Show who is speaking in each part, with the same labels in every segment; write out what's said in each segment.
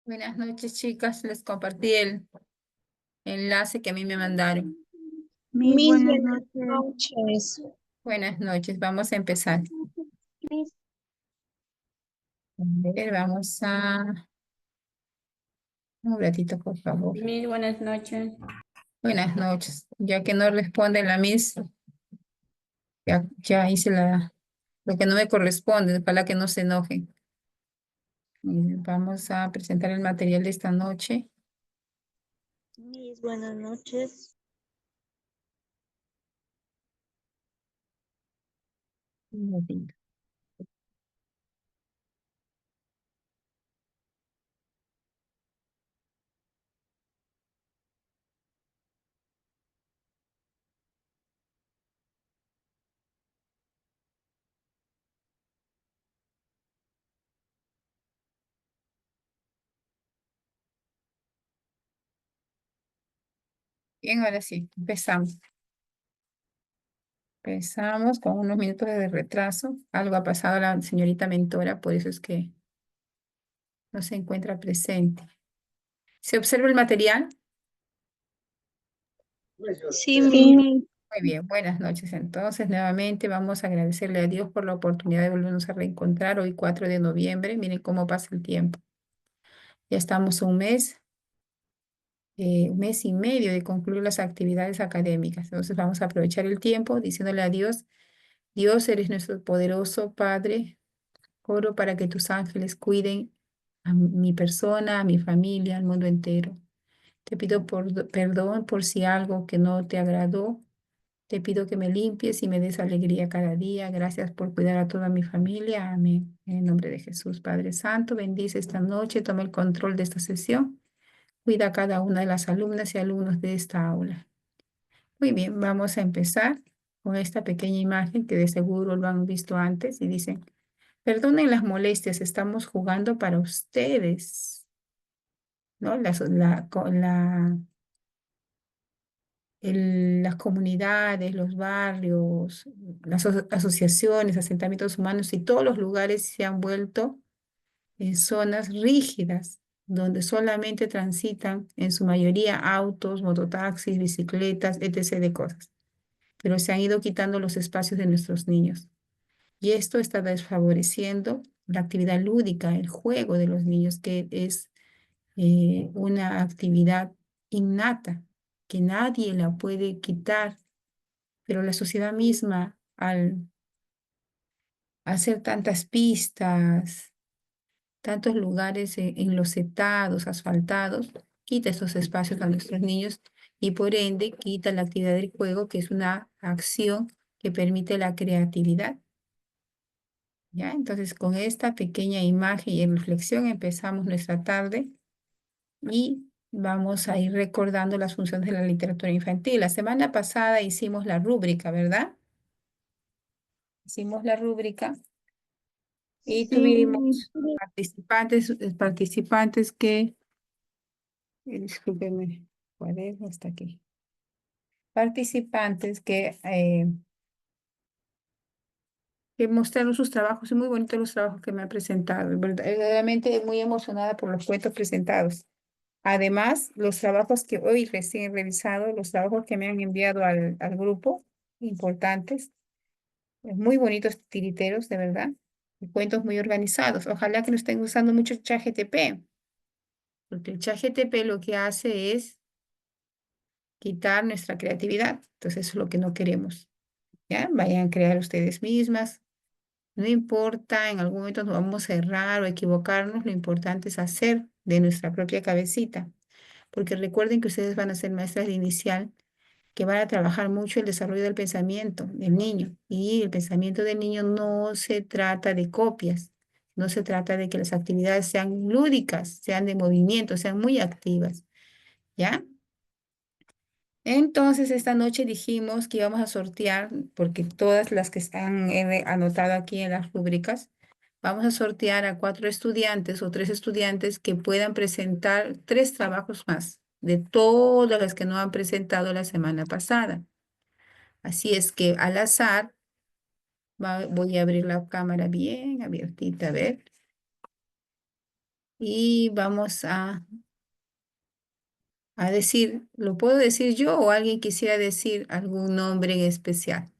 Speaker 1: Buenas noches, chicas. Les compartí el enlace que a mí me mandaron.
Speaker 2: Mis
Speaker 3: Mis
Speaker 2: buenas
Speaker 3: buenas
Speaker 2: noches.
Speaker 3: noches.
Speaker 1: Buenas noches. Vamos a empezar. A ver, vamos a... Un ratito, por favor.
Speaker 2: Mis buenas noches.
Speaker 1: Buenas noches. Ya que no responde la Miss, ya hice lo que no me corresponde, para que no se enojen. Vamos a presentar el material de esta noche.
Speaker 3: Mis buenas noches.
Speaker 1: Un ratito. Bien, ahora sí, empezamos. Empezamos con unos minutos de retraso. Algo ha pasado a la señorita mentora, por eso es que no se encuentra presente. ¿Se observa el material?
Speaker 3: Sí,
Speaker 1: Muy bien, buenas noches. Entonces, nuevamente vamos a agradecerle a Dios por la oportunidad de volvernos a reencontrar hoy 4 de noviembre. Miren cómo pasa el tiempo. Ya estamos a un mes y medio de concluir las actividades académicas. Entonces, vamos a aprovechar el tiempo diciéndole a Dios, Dios, eres nuestro poderoso Padre. Oro para que tus ángeles cuiden a mi persona, a mi familia, al mundo entero. Te pido perdón por si algo que no te agradó. Te pido que me limpies y me des alegría cada día. Gracias por cuidar a toda mi familia. Amén. En el nombre de Jesús, Padre Santo, bendice esta noche, toma el control de esta sesión. Cuida a cada una de las alumnas y alumnos de esta aula. Muy bien, vamos a empezar con esta pequeña imagen que de seguro lo han visto antes y dicen, perdonen las molestias, estamos jugando para ustedes, ¿no? Las comunidades, los barrios, las asociaciones, asentamientos humanos y todos los lugares se han vuelto en zonas rígidas, donde solamente transitan en su mayoría autos, mototaxis, bicicletas, etc. de cosas. Pero se han ido quitando los espacios de nuestros niños. Y esto está desfavoreciendo la actividad lúdica, el juego de los niños, que es una actividad innata que nadie la puede quitar, pero la sociedad misma, al hacer tantas pistas, tantos lugares enlosetados, asfaltados, quita estos espacios a nuestros niños y por ende quita la actividad del juego, que es una acción que permite la creatividad. ¿Ya? Entonces, con esta pequeña imagen y reflexión empezamos nuestra tarde y vamos a ir recordando las funciones de la literatura infantil. La semana pasada hicimos la rúbrica, ¿verdad? Hicimos la rúbrica y
Speaker 3: sí,
Speaker 1: tuvimos participantes que, discúlpenme, ¿cuál es? Hasta aquí. Participantes que mostraron sus trabajos, y muy bonitos los trabajos que me han presentado, verdaderamente muy emocionada por los cuentos presentados. Además, los trabajos que hoy recién he revisado, los trabajos que me han enviado al grupo, importantes, muy bonitos tiriteros, de verdad, y cuentos muy organizados. Ojalá que no estén usando mucho ChatGPT, porque el ChatGPT lo que hace es quitar nuestra creatividad. Entonces, eso es lo que no queremos. ¿Ya? Vayan a crear ustedes mismas. No importa, en algún momento nos vamos a errar o equivocarnos, lo importante es hacer de nuestra propia cabecita, porque recuerden que ustedes van a ser maestras de inicial que van a trabajar mucho el desarrollo del pensamiento del niño. Y el pensamiento del niño no se trata de copias, no se trata de que las actividades sean lúdicas, sean de movimiento, sean muy activas, ¿ya? Entonces, esta noche dijimos que íbamos a sortear, porque todas las que están anotado aquí en las rúbricas, vamos a sortear a 4 estudiantes o 3 estudiantes que puedan presentar 3 trabajos más de todas las que no han presentado la semana pasada. Así es que al azar voy a abrir la cámara bien abiertita, a ver. Y vamos a decir, ¿lo puedo decir yo o alguien quisiera decir algún nombre en especial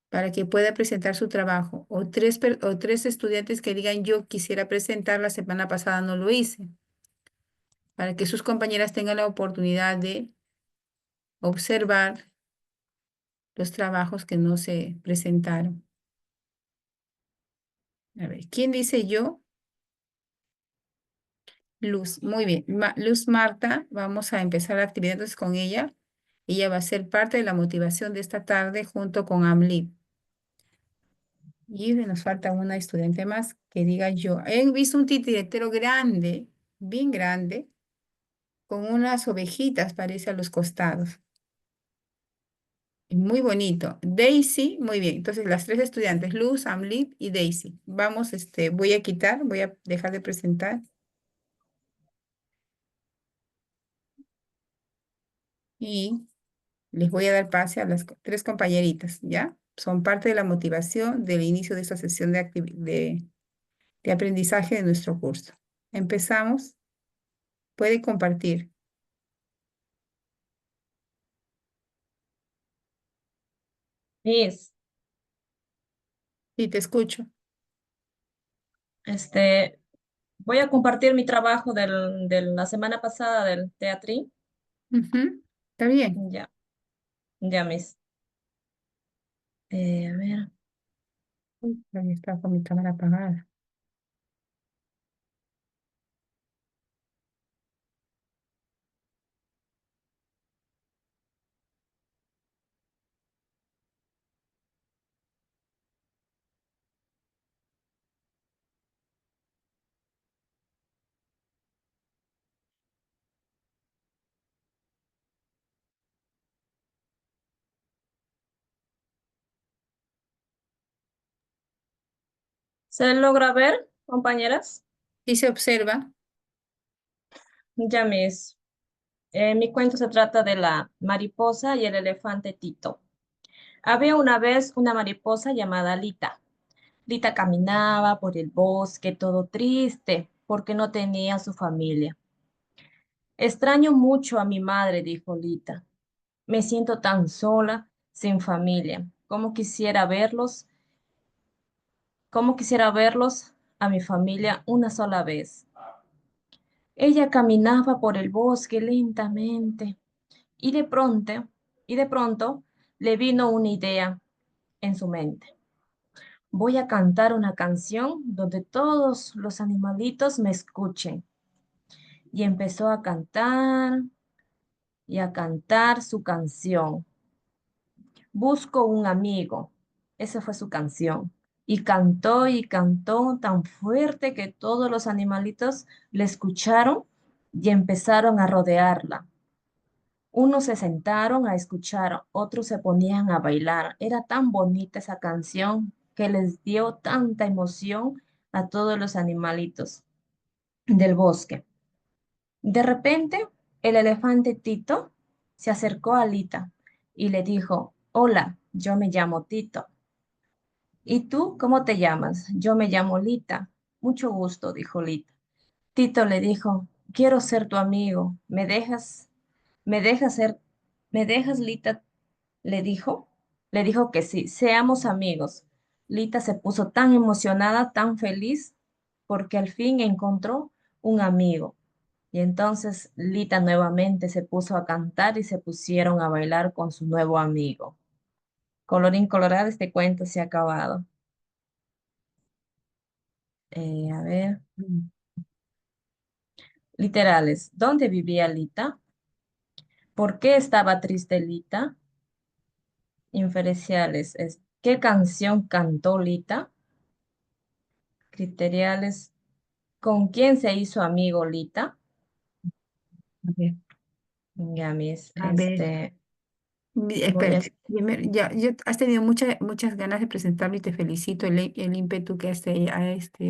Speaker 1: para que pueda presentar su trabajo? O tres estudiantes que digan, yo quisiera presentar, la semana pasada no lo hice, para que sus compañeras tengan la oportunidad de observar los trabajos que no se presentaron. A ver, ¿quién dice yo? Luz, muy bien. Luz Marta, vamos a empezar la actividad entonces con ella. Ella va a ser parte de la motivación de esta tarde junto con Amli. Y nos falta una estudiante más que diga yo. He visto un titiritero grande, bien grande, con unas ovejitas, parece a los costados. Y muy bonito. Daisy, muy bien. Entonces, las tres estudiantes, Luz, Amlit y Daisy. Vamos, voy a dejar de presentar y les voy a dar pase a las tres compañeritas, ¿ya? Son parte de la motivación del inicio de esta sesión de aprendizaje de nuestro curso. Empezamos. Puede compartir.
Speaker 4: Miss,
Speaker 1: Y te escucho.
Speaker 4: este, voy a compartir mi trabajo de la semana pasada del teatrín.
Speaker 1: Ujú. Está bien.
Speaker 4: Ya, ya, Miss. A ver,
Speaker 1: Uy, ahí está con mi cámara apagada.
Speaker 4: ¿se logra ver, compañeras?
Speaker 1: Y se observa.
Speaker 4: Ya, Miss. Mi cuento se trata de la mariposa y el elefante Tito. Había una vez una mariposa llamada Lita. Lita caminaba por el bosque todo triste porque no tenía su familia. Extraño mucho a mi madre, dijo Lita. Me siento tan sola, sin familia. Cómo quisiera verlos a mi familia una sola vez. Ella caminaba por el bosque lentamente y de pronto le vino una idea en su mente. Voy a cantar una canción donde todos los animalitos me escuchen. Y empezó a cantar y a cantar su canción. Busco un amigo. Esa fue su canción. Y cantó tan fuerte que todos los animalitos le escucharon y empezaron a rodearla. Unos se sentaron a escuchar, otros se ponían a bailar. Era tan bonita esa canción que les dio tanta emoción a todos los animalitos del bosque. De repente, el elefante Tito se acercó a Lita y le dijo, hola, yo me llamo Tito. ¿Y tú cómo te llamas? Yo me llamo Lita. Mucho gusto, dijo Lita. Tito le dijo, quiero ser tu amigo. ¿Me dejas ser, me dejas, Lita? Le dijo. Le dijo que sí, seamos amigos. Lita se puso tan emocionada, tan feliz, porque al fin encontró un amigo. Y entonces Lita nuevamente se puso a cantar y se pusieron a bailar con su nuevo amigo. Colorín colorado, este cuento se ha acabado. A ver,
Speaker 1: Mm.
Speaker 4: literales. ¿Dónde vivía Lita? ¿Por qué estaba triste Lita? Inferenciales. ¿Qué canción cantó Lita? Criteriales. ¿Con quién se hizo amigo Lita?
Speaker 1: A ver,
Speaker 4: Ya, mis,
Speaker 1: a ver.
Speaker 4: voy a...
Speaker 1: Espérate. Primero, ya, has tenido muchas ganas de presentarlo y te felicito el ímpetu que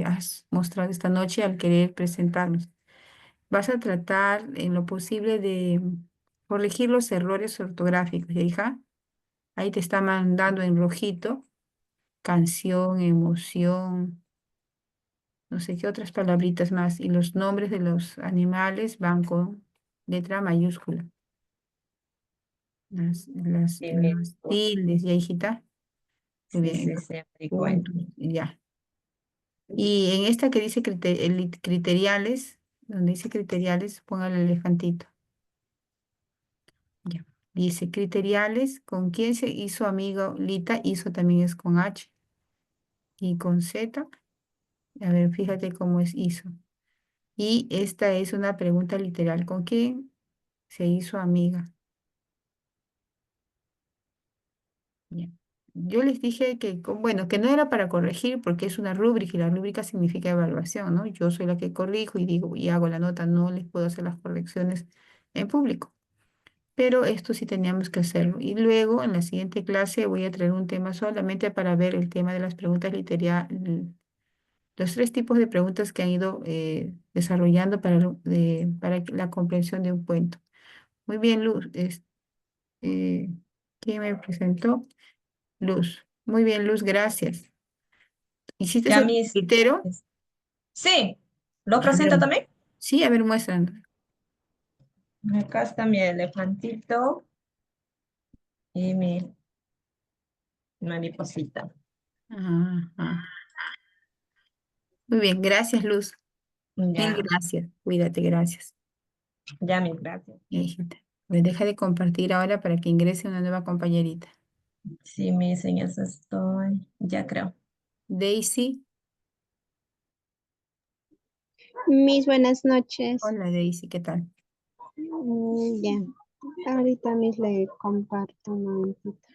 Speaker 1: has mostrado esta noche al querer presentarnos. Vas a tratar en lo posible de corregir los errores ortográficos, ¿ya, hija? Ahí te está mandando en rojito canción, emoción. no sé qué otras palabritas más. Y los nombres de los animales van con letra mayúscula.
Speaker 4: Sí,
Speaker 1: Las tildes, ya, hijita. Muy
Speaker 4: sí,
Speaker 1: bien,
Speaker 4: sí, sí, me cuenta.
Speaker 1: puntos, ya. Y en esta que dice criteriales, donde dice criteriales, ponga el elefantito. Ya. Dice criteriales, ¿con quién se hizo amigo Lita? Hizo también es con H y con Z. A ver, fíjate cómo es hizo. Y esta es una pregunta literal. ¿Con quién se hizo amiga? Ya. Yo les dije que, bueno, que no era para corregir porque es una rúbrica y la rúbrica significa evaluación, ¿no? Yo soy la que corrijo y digo y hago la nota, no les puedo hacer las correcciones en público. Pero esto sí teníamos que hacerlo. Y luego en la siguiente clase voy a traer un tema solamente para ver el tema de las preguntas literarias, los 3 tipos de preguntas que han ido desarrollando para la comprensión de un cuento. Muy bien, Luz. Eh, ¿Quién me presentó? Luz. Muy bien, Luz, gracias. ¿Hiciste
Speaker 4: Ya
Speaker 1: el
Speaker 4: mis...
Speaker 1: criterio?
Speaker 4: Sí, ¿lo
Speaker 1: A ver,
Speaker 4: presento también?
Speaker 1: sí, a ver, muéstranos.
Speaker 4: Acá está mi elefantito y mi mariposita.
Speaker 1: Ajá. Muy bien, gracias, Luz. Mil
Speaker 4: Ya,
Speaker 1: gracias. Cuídate, gracias.
Speaker 4: ya mis gracias.
Speaker 1: Hijita. Pues deja de compartir ahora para que ingrese una nueva compañerita.
Speaker 4: Sí, mis, en eso estoy. Ya creo.
Speaker 1: Daisy.
Speaker 2: Mis buenas noches.
Speaker 1: Hola, Daisy, ¿qué tal?
Speaker 2: Ya, ahorita mis le comparto un momentito.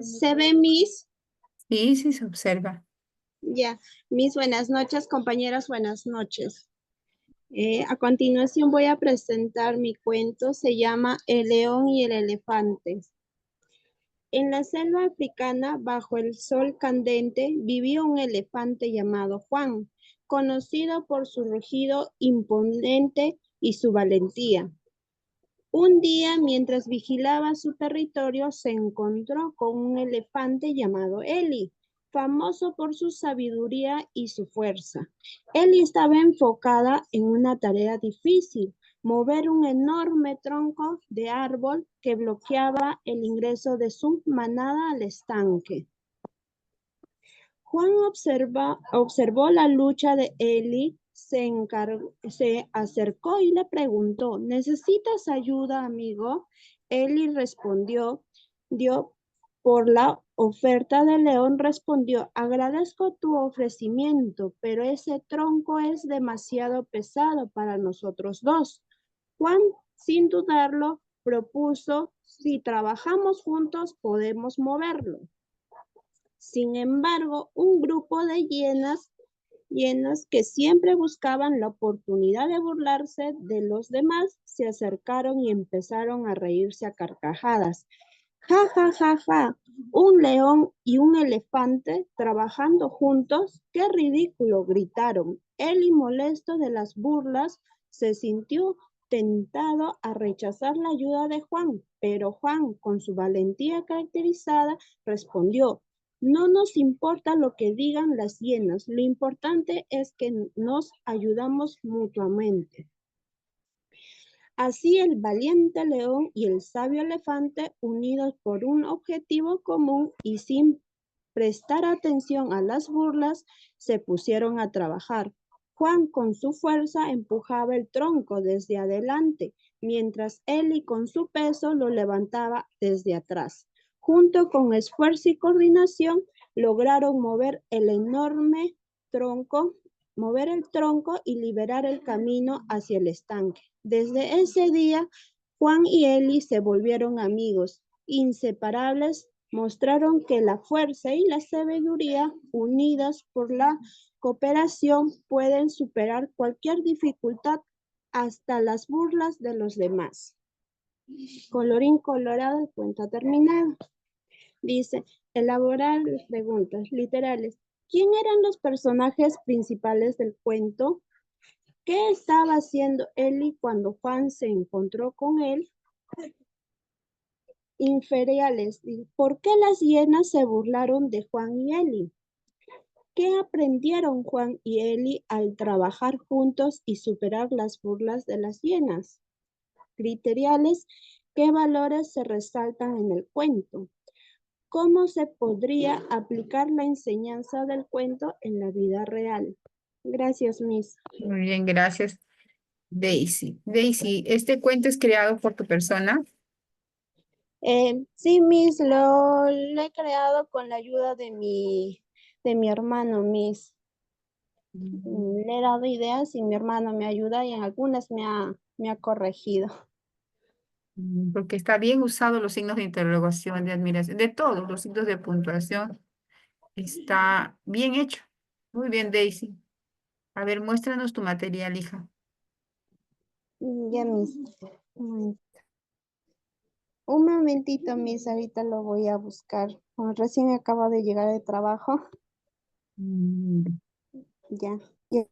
Speaker 2: ¿Se ve mis?
Speaker 1: Sí, sí, se observa.
Speaker 2: Ya, mis buenas noches, compañeras, buenas noches. A continuación voy a presentar mi cuento, se llama El león y el elefante. En la selva africana, bajo el sol candente, vivía un elefante llamado Juan, conocido por su rugido imponente y su valentía. Un día, mientras vigilaba su territorio, se encontró con un elefante llamado Eli, famoso por su sabiduría y su fuerza. Eli estaba enfocada en una tarea difícil, mover un enorme tronco de árbol que bloqueaba el ingreso de su manada al estanque. Juan observó la lucha de Eli, se acercó y le preguntó, ¿necesitas ayuda, amigo? Eli respondió, por la oferta del león, respondió, agradezco tu ofrecimiento, pero ese tronco es demasiado pesado para nosotros dos. Juan, sin dudarlo, propuso, si trabajamos juntos, podemos moverlo. Sin embargo, un grupo de hienas que siempre buscaban la oportunidad de burlarse de los demás, se acercaron y empezaron a reírse a carcajadas. Ja, ja, ja, ja, un león y un elefante trabajando juntos, qué ridículo, gritaron. Eli, molesto de las burlas, se sintió tentado a rechazar la ayuda de Juan, pero Juan, con su valentía caracterizada, respondió, no nos importa lo que digan las hienas, lo importante es que nos ayudamos mutuamente. Así el valiente león y el sabio elefante, unidos por un objetivo común y sin prestar atención a las burlas, se pusieron a trabajar. Juan con su fuerza empujaba el tronco desde adelante, mientras Eli con su peso lo levantaba desde atrás. Junto con esfuerzo y coordinación, lograron mover el tronco y liberar el camino hacia el estanque. Desde ese día, Juan y Eli se volvieron amigos, inseparables, mostraron que la fuerza y la sabiduría, unidas por la cooperación, pueden superar cualquier dificultad, hasta las burlas de los demás. Colorín colorado, el cuento terminado. Dice, elaborar preguntas literales. ¿Quién eran los personajes principales del cuento? ¿Qué estaba haciendo Eli cuando Juan se encontró con él? Inferiales. ¿Por qué las hienas se burlaron de Juan y Eli? ¿Qué aprendieron Juan y Eli al trabajar juntos y superar las burlas de las hienas? Criteriales. ¿Qué valores se resaltan en el cuento? ¿Cómo se podría aplicar la enseñanza del cuento en la vida real? Gracias, Miss.
Speaker 1: Muy bien, gracias, Daisy. Daisy, ¿este cuento es creado por tu persona?
Speaker 2: Sí, Miss, lo he creado con la ayuda de mi hermano, Miss. Le he dado ideas y mi hermano me ayuda y en algunas me ha corregido.
Speaker 1: Porque está bien usado los signos de interrogación, de admiración, de todos los signos de puntuación. Está bien hecho. Muy bien, Daisy. A ver, muéstranos tu material, hija.
Speaker 2: Ya, Miss. Un momentito, Miss, ahorita lo voy a buscar. Como recién acabo de llegar de trabajo.
Speaker 1: Mm,
Speaker 2: Ya, ya,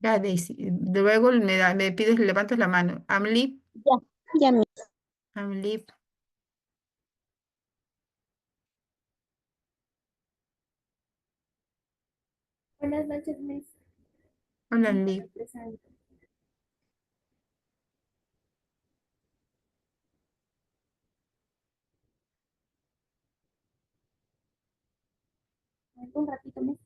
Speaker 1: Ya, Daisy. Luego me pides, levantas la mano. Amlip,
Speaker 2: ya, ya, Miss.
Speaker 1: Amlip.
Speaker 5: Buenas noches, Miss.
Speaker 1: Hola,
Speaker 5: Me
Speaker 1: Amlip.
Speaker 5: presento. Un ratito, Miss.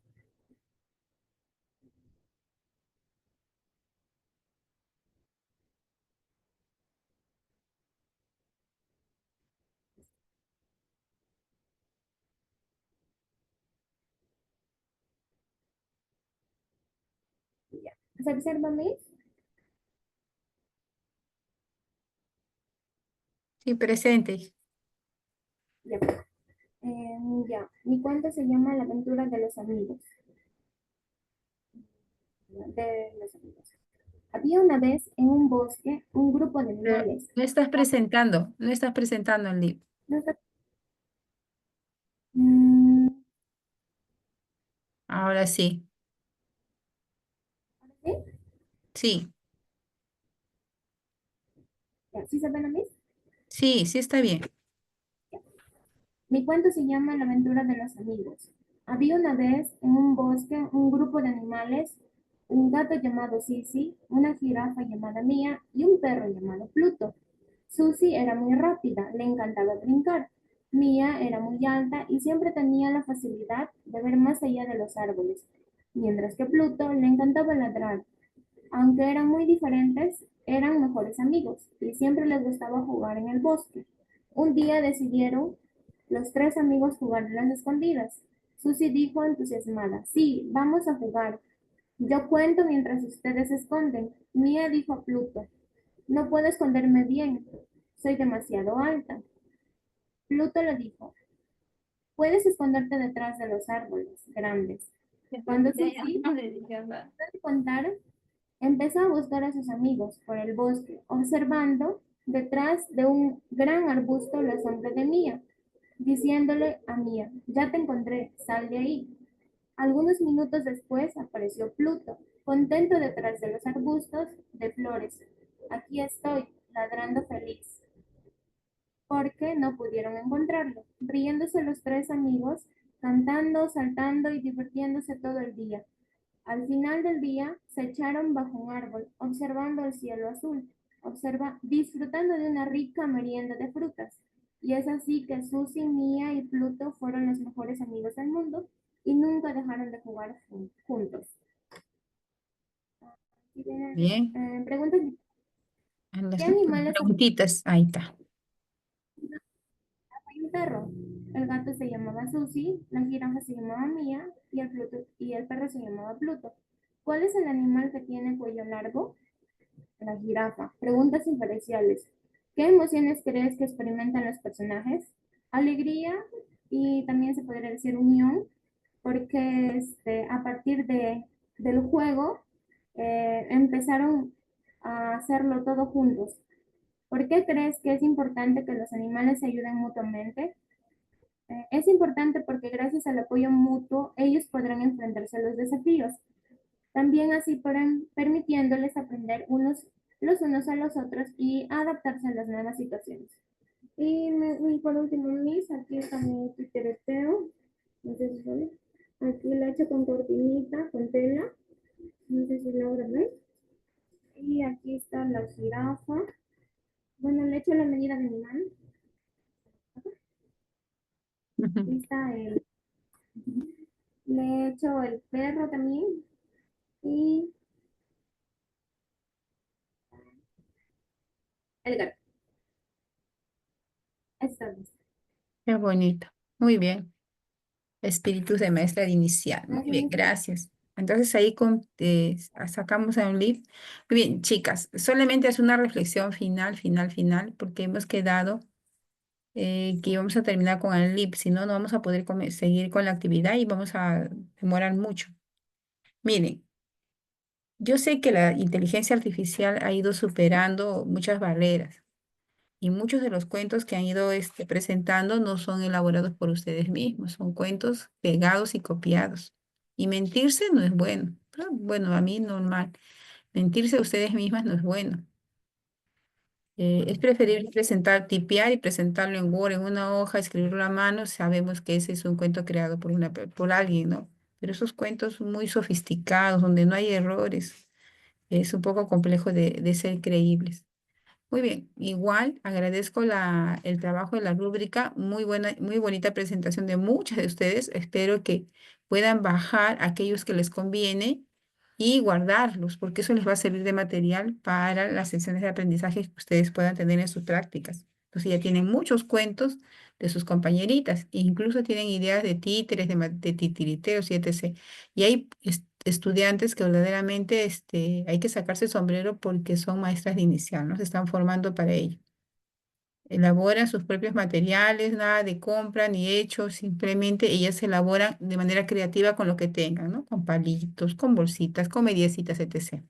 Speaker 5: Ya. ¿Se observa, Miss?
Speaker 1: Sí, presente.
Speaker 5: Ya. Ya. Mi cuento se llama La aventura de los amigos. De los amigos. Había una vez en un bosque un grupo de animales.
Speaker 1: No estás presentando, no estás presentando, Amlip.
Speaker 5: ¿No está? Mm,
Speaker 1: Ahora sí.
Speaker 5: ¿Sí?
Speaker 1: Sí,
Speaker 5: Ya. ¿Sí se ven a Miss?
Speaker 1: sí, sí está bien.
Speaker 5: Mi cuento se llama La aventura de los amigos. Había una vez en un bosque un grupo de animales, un gato llamado Sisi, una jirafa llamada Mía y un perro llamado Pluto. Susi era muy rápida, le encantaba brincar. Mía era muy alta y siempre tenía la facilidad de ver más allá de los árboles, mientras que Pluto le encantaba ladrar. Aunque eran muy diferentes, eran mejores amigos y siempre les gustaba jugar en el bosque. Un día decidieron los tres amigos jugar a las escondidas. Susie dijo entusiasmada, sí, vamos a jugar. Yo cuento mientras ustedes se esconden. Mía dijo a Pluto, no puedo esconderme bien, soy demasiado alta. Pluto le dijo, puedes esconderte detrás de los árboles grandes. Cuando Susie pudo contar, empezó a buscar a sus amigos por el bosque, observando detrás de un gran arbusto la sombra de Mía, diciéndole a Mía, ya te encontré, sal de ahí. Algunos minutos después apareció Pluto, contento detrás de los arbustos de flores. Aquí estoy, ladrando feliz, porque no pudieron encontrarlo. Riéndose los tres amigos, cantando, saltando y divirtiéndose todo el día. Al final del día se echaron bajo un árbol, observando el cielo azul, disfrutando de una rica merienda de frutas. Y es así que Susie, Mía y Pluto fueron los mejores amigos del mundo y nunca dejaron de jugar juntos. Aquí vienen,
Speaker 1: Bien.
Speaker 5: preguntas.
Speaker 1: A las
Speaker 5: ¿Qué animales
Speaker 1: preguntitas. Ahí está.
Speaker 5: hay un perro? El gato se llamaba Susie, la jirafa se llamaba Mía y el perro se llamaba Pluto. ¿Cuál es el animal que tiene cuello largo? la jirafa. Preguntas inferenciales. ¿Qué emociones crees que experimentan los personajes? Alegría y también se podría decir unión, porque a partir del juego empezaron a hacerlo todos juntos. ¿Por qué crees que es importante que los animales se ayuden mutuamente? Es importante porque gracias al apoyo mutuo ellos podrán enfrentarse a los desafíos. También así permitiéndoles aprender los unos a los otros y adaptarse a las nuevas situaciones. Y por último, Miss, aquí está mi titereteo. No sé si sale. Aquí la he hecho con cortinita, con tela. No sé si logran ver. Y aquí está la jirafa. Bueno, le he hecho la medida de mi mano. Aquí está le he hecho el perro también. Y el gato. Está listo.
Speaker 1: Qué bonito. Muy bien. Espíritus de maestra de inicial. Muy bien, gracias. Entonces ahí sacamos a un lip. Muy bien, chicas, solamente es una reflexión final, porque hemos quedado que íbamos a terminar con el lip, si no, no vamos a poder seguir con la actividad y vamos a demorar mucho. Miren, yo sé que la inteligencia artificial ha ido superando muchas barreras. Y muchos de los cuentos que han ido presentando no son elaborados por ustedes mismos, son cuentos pegados y copiados. Y mentirse no es bueno. Pero, bueno, a mí normal. Mentirse a ustedes mismas no es bueno. Es preferible tipear y presentarlo en Word, en una hoja, escribirlo a mano. Sabemos que ese es un cuento creado por alguien, ¿no? Pero esos cuentos muy sofisticados, donde no hay errores, es un poco complejo de ser creíbles. Muy bien, igual agradezco el trabajo de la rúbrica, muy buena, muy bonita presentación de muchas de ustedes. Espero que puedan bajar aquellos que les conviene y guardarlos, porque eso les va a servir de material para las sesiones de aprendizaje que ustedes puedan tener en sus prácticas. Entonces ya tienen muchos cuentos de sus compañeritas, e incluso tienen ideas de títeres, de titiriteos y etc. Y hay estudiantes que verdaderamente hay que sacarse el sombrero porque son maestras de inicial, ¿no? Se están formando para ello. Elaboran sus propios materiales, nada de compra ni hechos, simplemente ellas se elaboran de manera creativa con lo que tengan, ¿no? Con palitos, con bolsitas, con mediecitas, etc.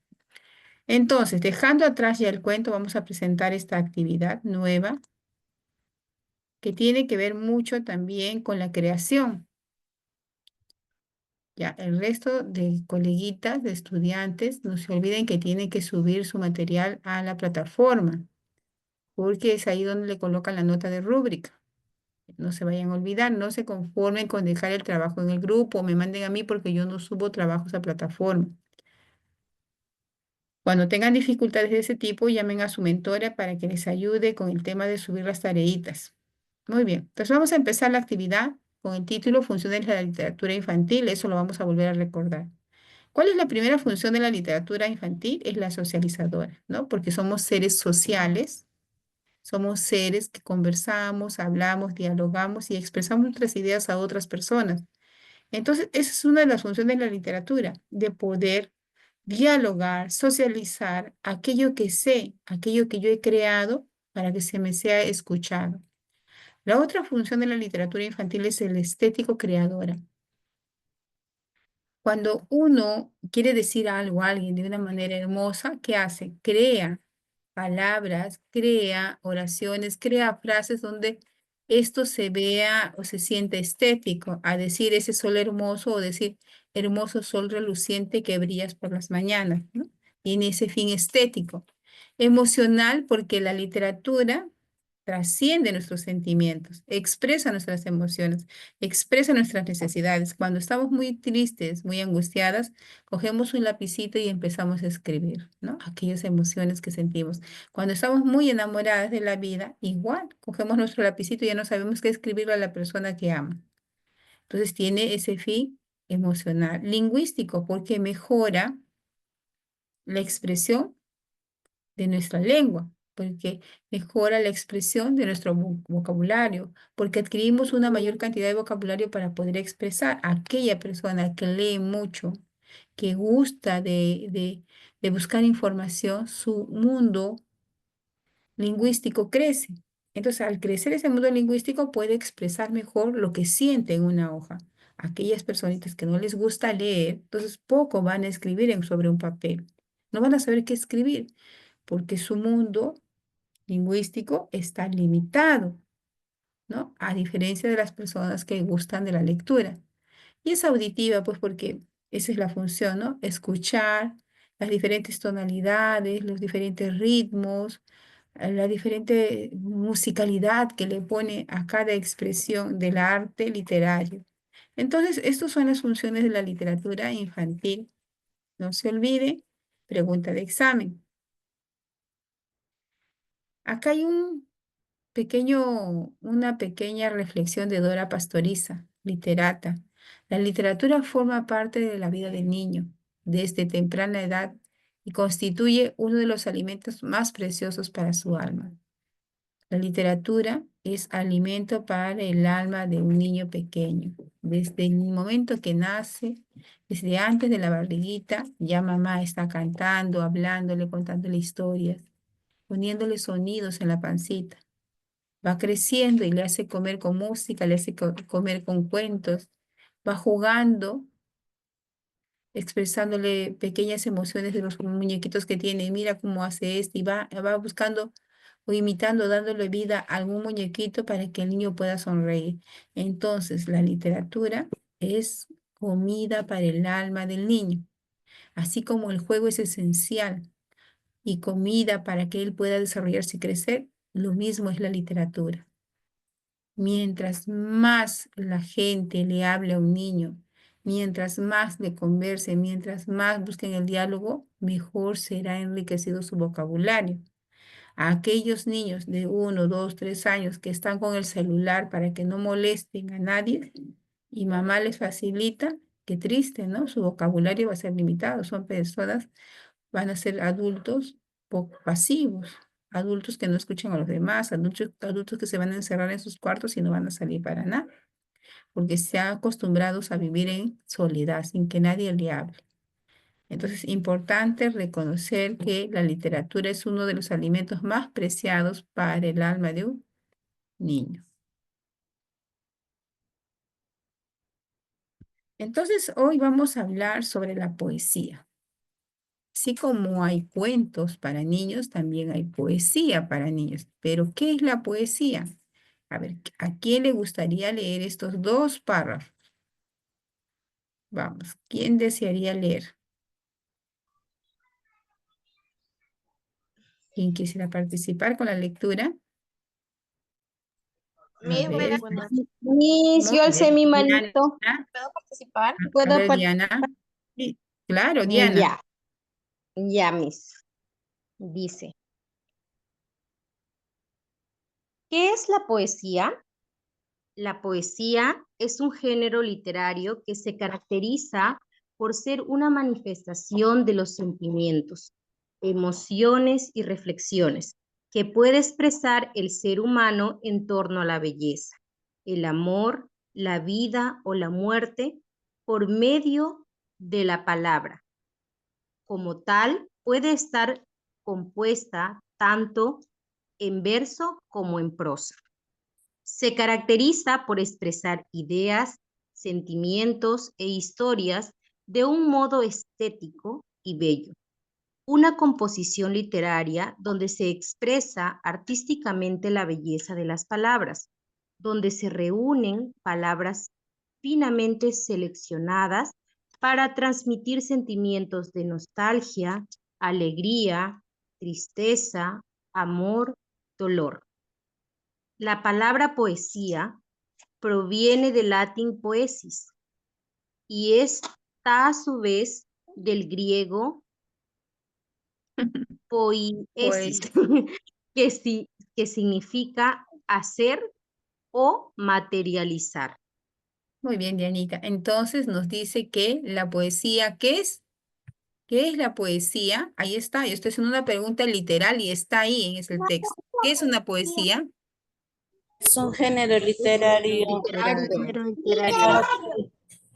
Speaker 1: Entonces, dejando atrás ya el cuento, vamos a presentar esta actividad nueva que tiene que ver mucho también con la creación. Ya, el resto de coleguitas, de estudiantes, no se olviden que tienen que subir su material a la plataforma, porque es ahí donde le colocan la nota de rúbrica. No se vayan a olvidar, no se conformen con dejar el trabajo en el grupo, me manden a mí porque yo no subo trabajos a plataforma. Cuando tengan dificultades de ese tipo, llamen a su mentora para que les ayude con el tema de subir las tareitas. Muy bien, entonces vamos a empezar la actividad con el título Funciones de la literatura infantil, eso lo vamos a volver a recordar. ¿Cuál es la primera función de la literatura infantil? Es la socializadora, ¿no? Porque somos seres sociales, somos seres que conversamos, hablamos, dialogamos y expresamos nuestras ideas a otras personas. Entonces, esa es una de las funciones de la literatura, de poder dialogar, socializar aquello que sé, aquello que yo he creado para que se me sea escuchado. La otra función de la literatura infantil es el estético creadora. Cuando uno quiere decir algo a alguien de una manera hermosa, ¿qué hace? Crea palabras, crea oraciones, crea frases donde esto se vea o se siente estético, a decir ese sol hermoso o decir hermoso sol reluciente que brillas por las mañanas, ¿no? Tiene ese fin estético. Emocional porque la literatura trasciende nuestros sentimientos, expresa nuestras emociones, expresa nuestras necesidades. Cuando estamos muy tristes, muy angustiadas, cogemos un lapicito y empezamos a escribir, ¿no? Aquellas emociones que sentimos. Cuando estamos muy enamoradas de la vida, igual, cogemos nuestro lapicito y ya no sabemos qué escribirle a la persona que ama. Entonces tiene ese fin emocional, lingüístico, porque mejora la expresión de nuestra lengua, porque mejora la expresión de nuestro vocabulario, porque adquirimos una mayor cantidad de vocabulario para poder expresar a aquella persona que lee mucho, que gusta de buscar información, su mundo lingüístico crece. Entonces, al crecer ese mundo lingüístico, puede expresar mejor lo que siente en una hoja. Aquellas personitas que no les gusta leer, entonces poco van a escribir sobre un papel. No van a saber qué escribir, porque su mundo lingüístico está limitado, ¿no? A diferencia de las personas que gustan de la lectura. Y es auditiva, pues porque esa es la función, ¿no? Escuchar las diferentes tonalidades, los diferentes ritmos, la diferente musicalidad que le pone a cada expresión del arte literario. Entonces, estas son las funciones de la literatura infantil. No se olvide, pregunta de examen. Acá hay una pequeña reflexión de Dora Pastoriza, literata. La literatura forma parte de la vida del niño desde temprana edad y constituye uno de los alimentos más preciosos para su alma. La literatura es alimento para el alma de un niño pequeño. Desde el momento que nace, desde antes de la barriguita, ya mamá está cantando, hablándole, contándole historias, poniéndole sonidos en la pancita. Va creciendo y le hace comer con música, le hace comer con cuentos, va jugando, expresándole pequeñas emociones de los muñequitos que tiene. Mira cómo hace esto y va buscando o imitando, dándole vida a algún muñequito para que el niño pueda sonreír. Entonces, la literatura es comida para el alma del niño, así como el juego es esencial y comida para que él pueda desarrollarse y crecer, lo mismo es la literatura. Mientras más la gente le hable a un niño, mientras más le converse, mientras más busquen el diálogo, mejor será enriquecido su vocabulario. A aquellos niños de 1, 2, 3 años que están con el celular para que no molesten a nadie y mamá les facilita, qué triste, ¿no? Su vocabulario va a ser limitado. Son personas, van a ser adultos poco pasivos, adultos que no escuchan a los demás, adultos que se van a encerrar en sus cuartos y no van a salir para nada, porque se han acostumbrados a vivir en soledad, sin que nadie le hable. Entonces, importante reconocer que la literatura es uno de los alimentos más preciados para el alma de un niño. Entonces, hoy vamos a hablar sobre la poesía. Así como hay cuentos para niños, también hay poesía para niños. Pero, ¿qué es la poesía? A ver, ¿a quién le gustaría leer estos dos párrafos? Vamos, ¿quién desearía leer? ¿Quién quisiera participar con la lectura? A ver,
Speaker 3: Miss, yo
Speaker 1: a
Speaker 3: alcé
Speaker 1: ver,
Speaker 3: mi
Speaker 1: Diana.
Speaker 3: manito. ¿Puedo participar?
Speaker 1: A
Speaker 3: ¿Puedo
Speaker 1: ver, Diana. Sí, claro, Diana.
Speaker 3: Ya, ya, Miss. Dice, ¿qué es la poesía? La poesía es un género literario que se caracteriza por ser una manifestación de los sentimientos, emociones y reflexiones que puede expresar el ser humano en torno a la belleza, el amor, la vida o la muerte por medio de la palabra. Como tal, puede estar compuesta tanto en verso como en prosa. Se caracteriza por expresar ideas, sentimientos e historias de un modo estético y bello. Una composición literaria donde se expresa artísticamente la belleza de las palabras, donde se reúnen palabras finamente seleccionadas para transmitir sentimientos de nostalgia, alegría, tristeza, amor, dolor. La palabra poesía proviene del latín poesis y está a su vez del griego poiesis,
Speaker 1: Pues,
Speaker 3: que significa hacer o materializar.
Speaker 1: muy bien, Dianita. Entonces nos dice que la poesía, ¿qué es? ¿Qué es la poesía? Ahí está. Yo estoy haciendo una pregunta literal y está ahí en el texto. ¿Qué es una poesía?
Speaker 6: Es un género
Speaker 3: Es un género
Speaker 6: literario
Speaker 3: literario
Speaker 6: literario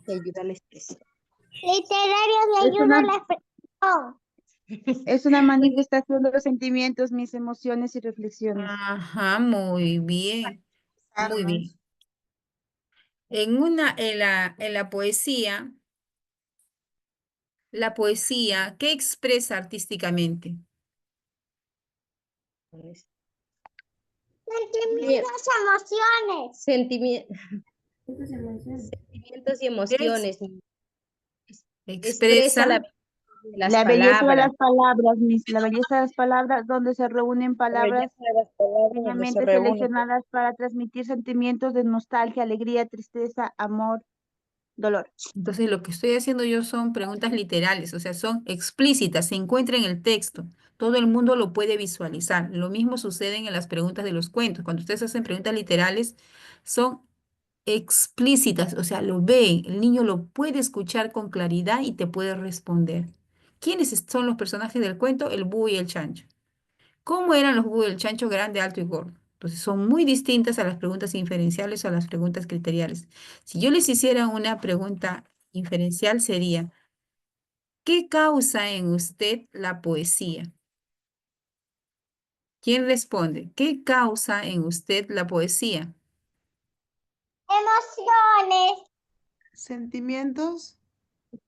Speaker 3: que ayuda a la expresión.
Speaker 7: Literario de
Speaker 8: Es
Speaker 7: ayuda a
Speaker 8: una,
Speaker 7: la expresión.
Speaker 8: es una manifestación de los sentimientos, mis emociones y reflexiones.
Speaker 1: Ajá, muy bien, muy bien. En la poesía, ¿qué expresa artísticamente?
Speaker 7: Sentimientos, emociones.
Speaker 5: Estas emociones.
Speaker 3: Sentimientos y
Speaker 1: Es-
Speaker 3: emociones. Expresa
Speaker 1: expresa,
Speaker 3: las
Speaker 8: La belleza de
Speaker 3: palabras.
Speaker 8: las palabras, mis, la belleza de las palabras, donde se reúnen
Speaker 3: La
Speaker 8: palabras
Speaker 3: belleza de las palabras donde se
Speaker 8: finamente
Speaker 3: reúnen.
Speaker 8: seleccionadas para transmitir sentimientos de nostalgia, alegría, tristeza, amor, dolor.
Speaker 1: entonces lo que estoy haciendo yo son preguntas literales, o sea, son explícitas, se encuentra en el texto. Todo el mundo lo puede visualizar. Lo mismo sucede en las preguntas de los cuentos. Cuando ustedes hacen preguntas literales, son explícitas, o sea, lo ve, el niño lo puede escuchar con claridad y te puede responder. ¿Quiénes son los personajes del cuento? El búho y el chancho. ¿Cómo eran los búhos y el chancho? Grande, alto y gordo. Entonces son muy distintas a las preguntas inferenciales o a las preguntas criteriales. Si yo les hiciera una pregunta inferencial sería, ¿qué causa en usted la poesía? ¿Quién responde? ¿Qué causa en usted la poesía?
Speaker 7: Emociones.
Speaker 9: Sentimientos.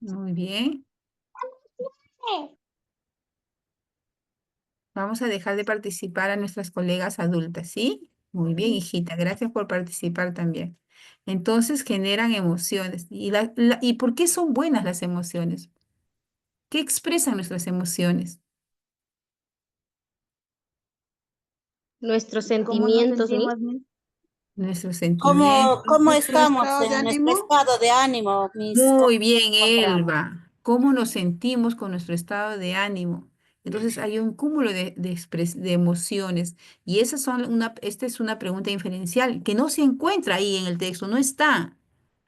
Speaker 1: Muy bien. Vamos a dejar de participar a nuestras colegas adultas, ¿sí? Muy bien, hijita, gracias por participar también. Entonces generan emociones. ¿Y por qué son buenas las emociones? ¿Qué expresan nuestras emociones?
Speaker 3: Nuestros
Speaker 8: ¿Cómo nos
Speaker 3: sentimientos, Miss.
Speaker 8: sentimos, mis?
Speaker 1: Nuestros sentimientos.
Speaker 6: ¿Cómo
Speaker 9: Nuestro
Speaker 6: estamos
Speaker 9: estado de
Speaker 6: en nuestro
Speaker 9: ánimo.
Speaker 6: estado de ánimo, mis? ¿Cómo
Speaker 1: Muy bien,
Speaker 6: nos encontramos?
Speaker 1: Elba. ¿Cómo nos sentimos con nuestro estado de ánimo? Entonces hay un cúmulo de emociones y esta es una pregunta inferencial que no se encuentra ahí en el texto, no está.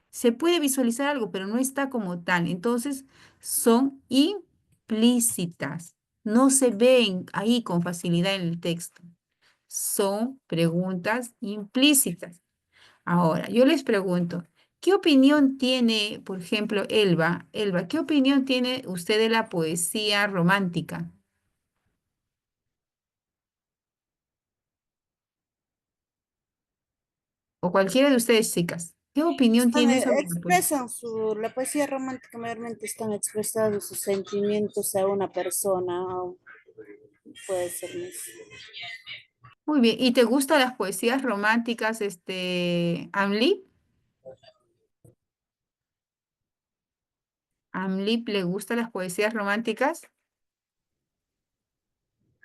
Speaker 1: Se puede visualizar algo, pero no está como tal. Entonces, son implícitas. No se ven ahí con facilidad en el texto. Son preguntas implícitas. Ahora, yo les pregunto, ¿qué opinión tiene, por ejemplo, Elba? Elba, ¿qué opinión tiene usted de la poesía romántica? O cualquiera de ustedes, chicas. ¿Qué opinión tiene sobre la poesía?
Speaker 6: La poesía romántica mayormente están expresando sus sentimientos a una persona, puede ser más.
Speaker 1: Muy bien. ¿Y te gustan las poesías románticas, Amli? ¿Amlip le gustan las poesías románticas?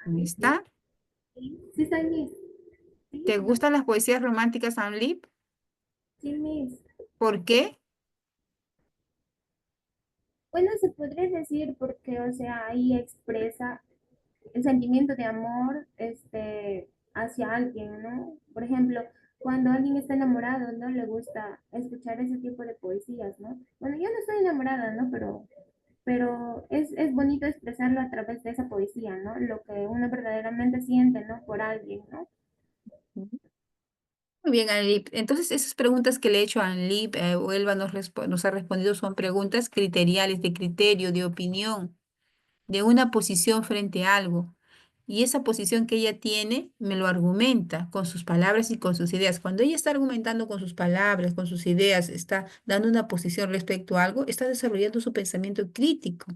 Speaker 1: Ahí está.
Speaker 5: Sí, sí está Miss. Sí,
Speaker 1: ¿Te gustan las poesías románticas, Amlip?
Speaker 5: sí, Miss.
Speaker 1: ¿Por qué?
Speaker 5: Bueno, se podría decir porque, o sea, ahí expresa el sentimiento de amor, hacia alguien, ¿no? Por ejemplo, cuando alguien está enamorado, ¿no? Le gusta escuchar ese tipo de poesías, ¿no? Bueno, yo no estoy enamorada, ¿no? Pero es bonito expresarlo a través de esa poesía, ¿no? Lo que uno verdaderamente siente, ¿no? Por alguien, ¿no?
Speaker 1: Muy bien, Anlip. Entonces, esas preguntas que le he hecho a Anlip, o Elba nos ha respondido, son preguntas criteriales, de criterio, de opinión, de una posición frente a algo. Y esa posición que ella tiene, me lo argumenta con sus palabras y con sus ideas. Cuando ella está argumentando con sus palabras, con sus ideas, está dando una posición respecto a algo, está desarrollando su pensamiento crítico.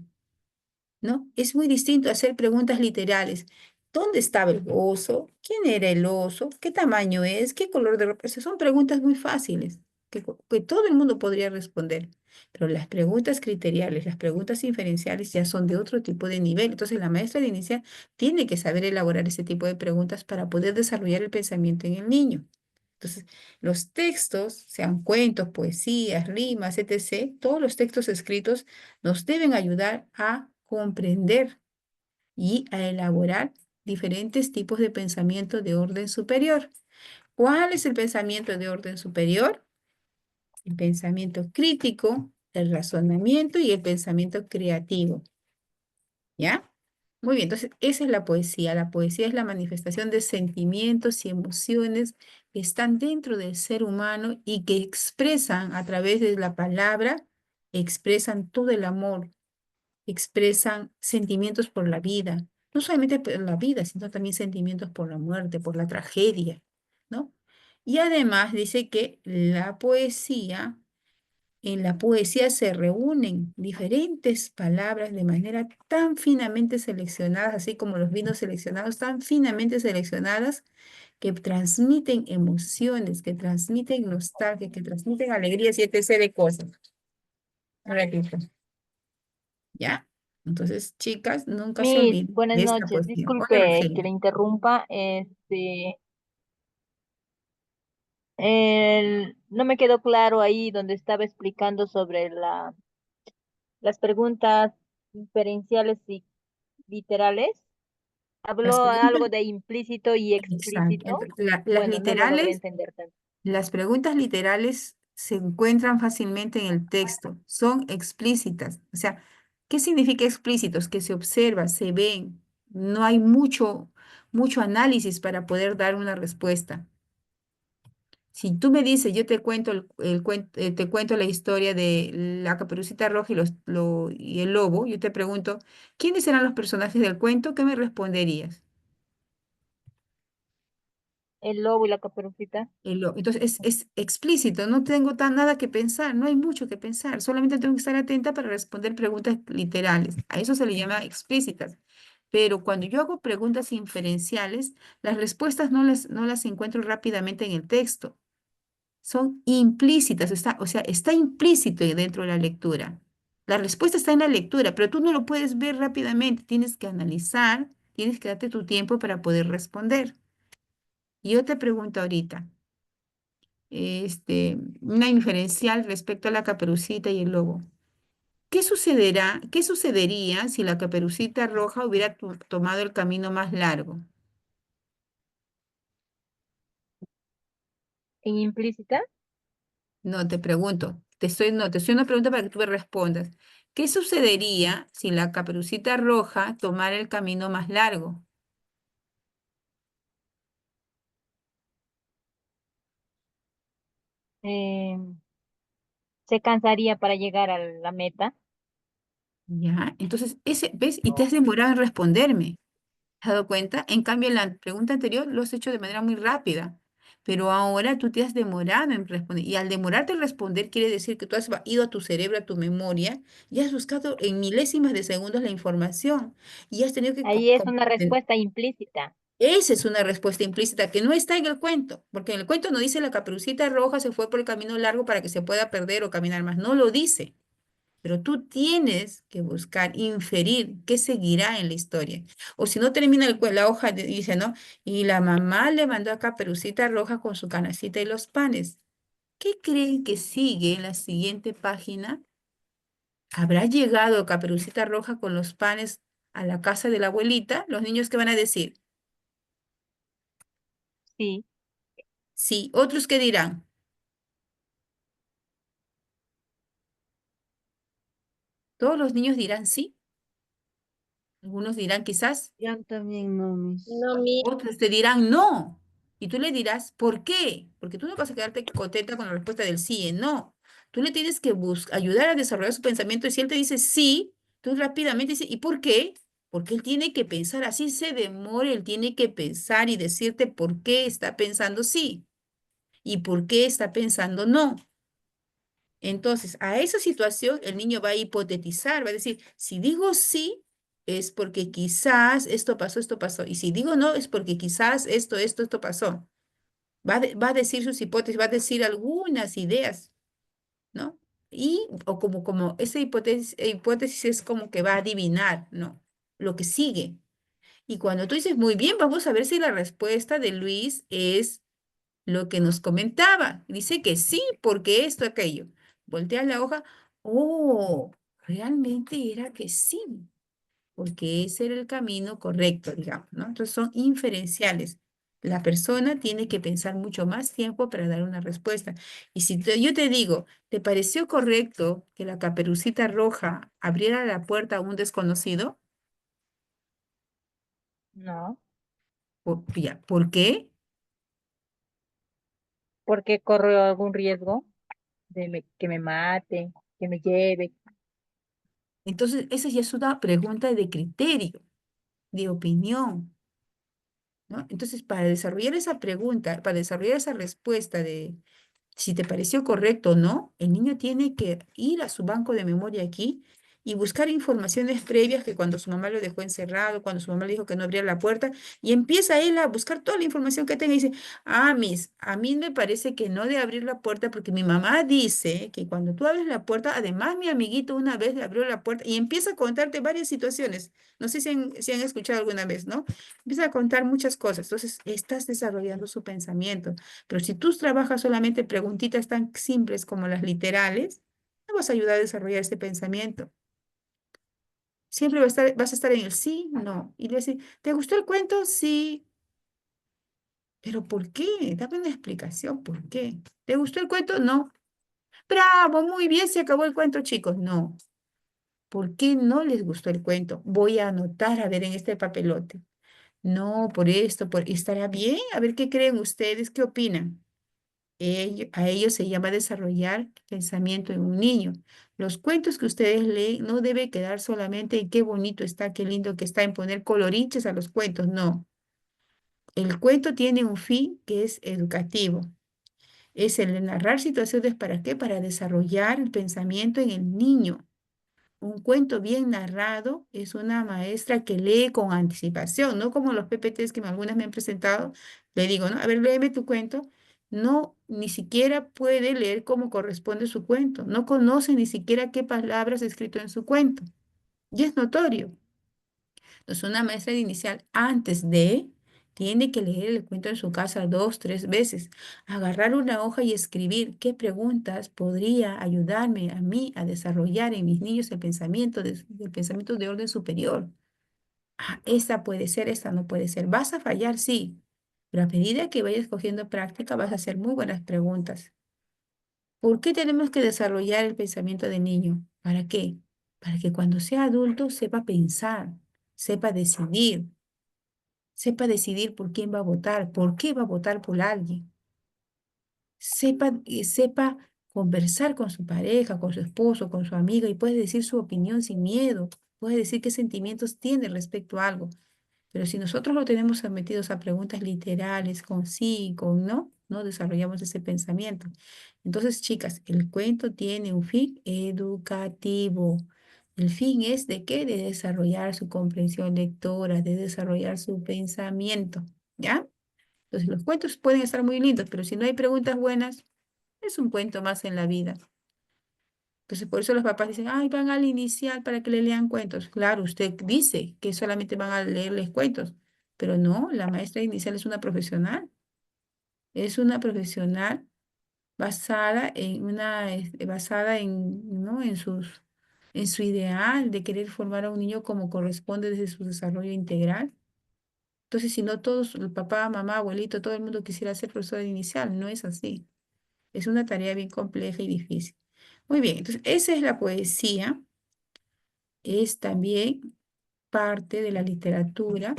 Speaker 1: ¿No? Es muy distinto hacer preguntas literales. ¿Dónde estaba el oso? ¿Quién era el oso? ¿Qué tamaño es? ¿Qué color de ropa? Esas son preguntas muy fáciles que todo el mundo podría responder. Pero las preguntas criteriales, las preguntas inferenciales ya son de otro tipo de nivel. Entonces la maestra de inicial tiene que saber elaborar ese tipo de preguntas para poder desarrollar el pensamiento en el niño. Entonces, los textos, sean cuentos, poesías, rimas, etc., todos los textos escritos nos deben ayudar a comprender y a elaborar diferentes tipos de pensamiento de orden superior. ¿Cuál es el pensamiento de orden superior? El pensamiento crítico, el razonamiento y el pensamiento creativo. ¿Ya? Muy bien, entonces esa es la poesía. La poesía es la manifestación de sentimientos y emociones que están dentro del ser humano y que expresan a través de la palabra expresan todo el amor, expresan sentimientos por la vida, no solamente por la vida, sino también sentimientos por la muerte, por la tragedia, ¿no? Y además dice que en la poesía se reúnen diferentes palabras de manera tan finamente seleccionadas, así como los vinos seleccionados, tan finamente seleccionadas, que transmiten emociones, que transmiten nostalgia, que transmiten alegrías y etc. de cosas. Un ratito, ¿ya? Entonces, chicas, nunca se
Speaker 10: Miss,
Speaker 1: olviden
Speaker 10: buenas
Speaker 1: de esta
Speaker 10: noches.
Speaker 1: poesía. Hola,
Speaker 10: Disculpe que
Speaker 1: Rogelio.
Speaker 10: le interrumpa. No me quedó claro ahí donde estaba explicando sobre las preguntas inferenciales y literales.
Speaker 1: Las
Speaker 10: Habló
Speaker 1: preguntas,
Speaker 10: algo de implícito y
Speaker 1: exacto.
Speaker 10: explícito.
Speaker 1: Las
Speaker 10: Bueno, no lo logré
Speaker 1: literales,
Speaker 10: entender tanto.
Speaker 1: las preguntas literales se encuentran fácilmente en el texto, son explícitas. O sea, ¿qué significa explícitos? Que se observa, se ven, no hay mucho análisis para poder dar una respuesta. Si tú me dices, yo te cuento, te cuento la historia de la Caperucita Roja y el lobo, yo te pregunto, ¿quiénes eran los personajes del cuento? ¿Qué me responderías?
Speaker 10: El lobo y la caperucita.
Speaker 1: Entonces es explícito, no tengo nada que pensar, no hay mucho que pensar, solamente tengo que estar atenta para responder preguntas literales. A eso se le llama explícitas. Pero cuando yo hago preguntas inferenciales, las respuestas no las encuentro rápidamente en el texto, son implícitas, o sea, está implícito dentro de la lectura. La respuesta está en la lectura, pero tú no lo puedes ver rápidamente, tienes que analizar, tienes que darte tu tiempo para poder responder. Y yo te pregunto ahorita, una inferencial respecto a la Caperucita y el lobo. Qué sucedería si la Caperucita Roja hubiera tomado el camino más largo?
Speaker 10: En implícita,
Speaker 1: No, te pregunto, no, te estoy una pregunta para que tú me respondas. ¿Qué sucedería si la Caperucita Roja tomara el camino más largo?
Speaker 10: eh, se cansaría para llegar a la meta.
Speaker 1: ¿Ya? Entonces, ¿ves? Y te has demorado en responderme. ¿Te has dado cuenta? En cambio, en la pregunta anterior lo has hecho de manera muy rápida, pero ahora tú te has demorado en responder. Y al demorarte en responder quiere decir que tú has ido a tu cerebro, a tu memoria, y has buscado en milésimas de segundos la información y has tenido que...
Speaker 10: Ahí es una respuesta implícita.
Speaker 1: Esa es una respuesta implícita que no está en el cuento, porque en el cuento no dice la Caperucita Roja se fue por el camino largo para que se pueda perder o caminar más, no lo dice. Pero tú tienes que buscar, inferir qué seguirá en la historia. O si no termina la hoja, dice, ¿no? Y la mamá le mandó a Caperucita Roja con su canacita y los panes. ¿Qué creen que sigue en la siguiente página? ¿Habrá llegado Caperucita Roja con los panes a la casa de la abuelita? ¿Los niños qué van a decir?
Speaker 10: Sí,
Speaker 1: Sí. ¿Otros qué dirán? Todos los niños dirán sí. Algunos dirán quizás.
Speaker 8: Yo también no, Miss.
Speaker 3: No, mi,
Speaker 1: Otros te dirán no. Y tú le dirás, ¿por qué? Porque tú no vas a quedarte contenta con la respuesta del sí y no. Tú le tienes que ayudar a desarrollar su pensamiento. Y si él te dice sí, tú rápidamente dices, ¿y por qué? Porque él tiene que pensar, así se demora, él tiene que pensar y decirte por qué está pensando sí y por qué está pensando no. Entonces, a esa situación el niño va a hipotetizar, va a decir, si digo sí, es porque quizás esto pasó, esto pasó. Y si digo no, es porque quizás esto pasó. Va a decir sus hipótesis, va a decir algunas ideas, ¿no? O como esa hipótesis es como que va a adivinar, ¿no? Lo que sigue. Y cuando tú dices, muy bien, vamos a ver si la respuesta de Luis es lo que nos comentaba. Dice que sí, porque esto, aquello. Voltea la hoja. Oh, realmente era que sí, porque ese era el camino correcto, digamos, ¿no? Entonces son inferenciales. La persona tiene que pensar mucho más tiempo para dar una respuesta. Y si yo te digo, ¿te pareció correcto que la Caperucita Roja abriera la puerta a un desconocido?
Speaker 10: no,
Speaker 1: Ya, ¿por qué?
Speaker 10: porque corro algún riesgo que me mate. que me lleve.
Speaker 1: Entonces, esa ya es una pregunta de criterio, de opinión, ¿no? Entonces, para desarrollar esa pregunta, para desarrollar esa respuesta de si te pareció correcto o no, el niño tiene que ir a su banco de memoria aquí y buscar informaciones previas que cuando su mamá lo dejó encerrado, cuando su mamá le dijo que no abría la puerta, y empieza él a buscar toda la información que tenga y dice, ah, a mí me parece que no de abrir la puerta porque mi mamá dice que cuando tú abres la puerta, además mi amiguito una vez le abrió la puerta y empieza a contarte varias situaciones. No sé si han escuchado alguna vez, ¿no? Empieza a contar muchas cosas. Entonces, estás desarrollando su pensamiento. Pero si tú trabajas solamente preguntitas tan simples como las literales, no vas a ayudar a desarrollar ese pensamiento. Siempre vas a estar en el sí, no. Y le decir, ¿te gustó el cuento? Sí. ¿Pero por qué? Dame una explicación, ¿por qué? ¿Te gustó el cuento? No. Bravo, muy bien, se acabó el cuento, chicos. No. ¿Por qué no les gustó el cuento? Voy a anotar, a ver, en este papelote. No, por esto, ¿estará bien? A ver qué creen ustedes, qué opinan. A ello se llama desarrollar pensamiento en un niño. Los cuentos que ustedes leen no debe quedar solamente en qué bonito está, qué lindo que está, en poner coloriches a los cuentos. No. El cuento tiene un fin que es educativo. Es el de narrar situaciones para qué? Para desarrollar el pensamiento en el niño. Un cuento bien narrado es una maestra que lee con anticipación, no como los PPTs que algunas me han presentado. Le digo, ¿no? A ver, léeme tu cuento. No, ni siquiera puede leer como corresponde su cuento. No conoce ni siquiera qué palabras ha escrito en su cuento. Y es notorio. Entonces, una maestra de inicial, antes de, tiene que leer el cuento en su casa 2, 3 veces, agarrar una hoja y escribir qué preguntas podría ayudarme a mí a desarrollar en mis niños el pensamiento de orden superior. Ah, esta puede ser, esta no puede ser. Vas a fallar, sí, pero a medida que vayas cogiendo práctica vas a hacer muy buenas preguntas. ¿Por qué tenemos que desarrollar el pensamiento de niño? ¿Para qué? Para que cuando sea adulto sepa pensar, sepa decidir, sepa decidir por quién va a votar, por qué va a votar por alguien, sepa conversar con su pareja, con su esposo, con su amiga y puede decir su opinión sin miedo, puede decir qué sentimientos tiene respecto a algo. Pero si nosotros lo tenemos sometidos a preguntas literales, con sí y con no, no desarrollamos ese pensamiento. Entonces, chicas, el cuento tiene un fin educativo. El fin es de qué? De desarrollar su comprensión lectora, de desarrollar su pensamiento, ¿ya? Entonces, los cuentos pueden estar muy lindos, pero si no hay preguntas buenas, es un cuento más en la vida. Entonces, por eso los papás dicen, ay, van al inicial para que le lean cuentos. Claro, usted dice que solamente van a leerles cuentos, pero no, la maestra inicial es una profesional. Es una profesional basada en, ¿no? en su ideal de querer formar a un niño como corresponde desde su desarrollo integral. Entonces, si no todos, el papá, mamá, abuelito, todo el mundo quisiera ser profesor inicial, no es así. Es una tarea bien compleja y difícil. Muy bien, entonces esa es la poesía, es también parte de la literatura.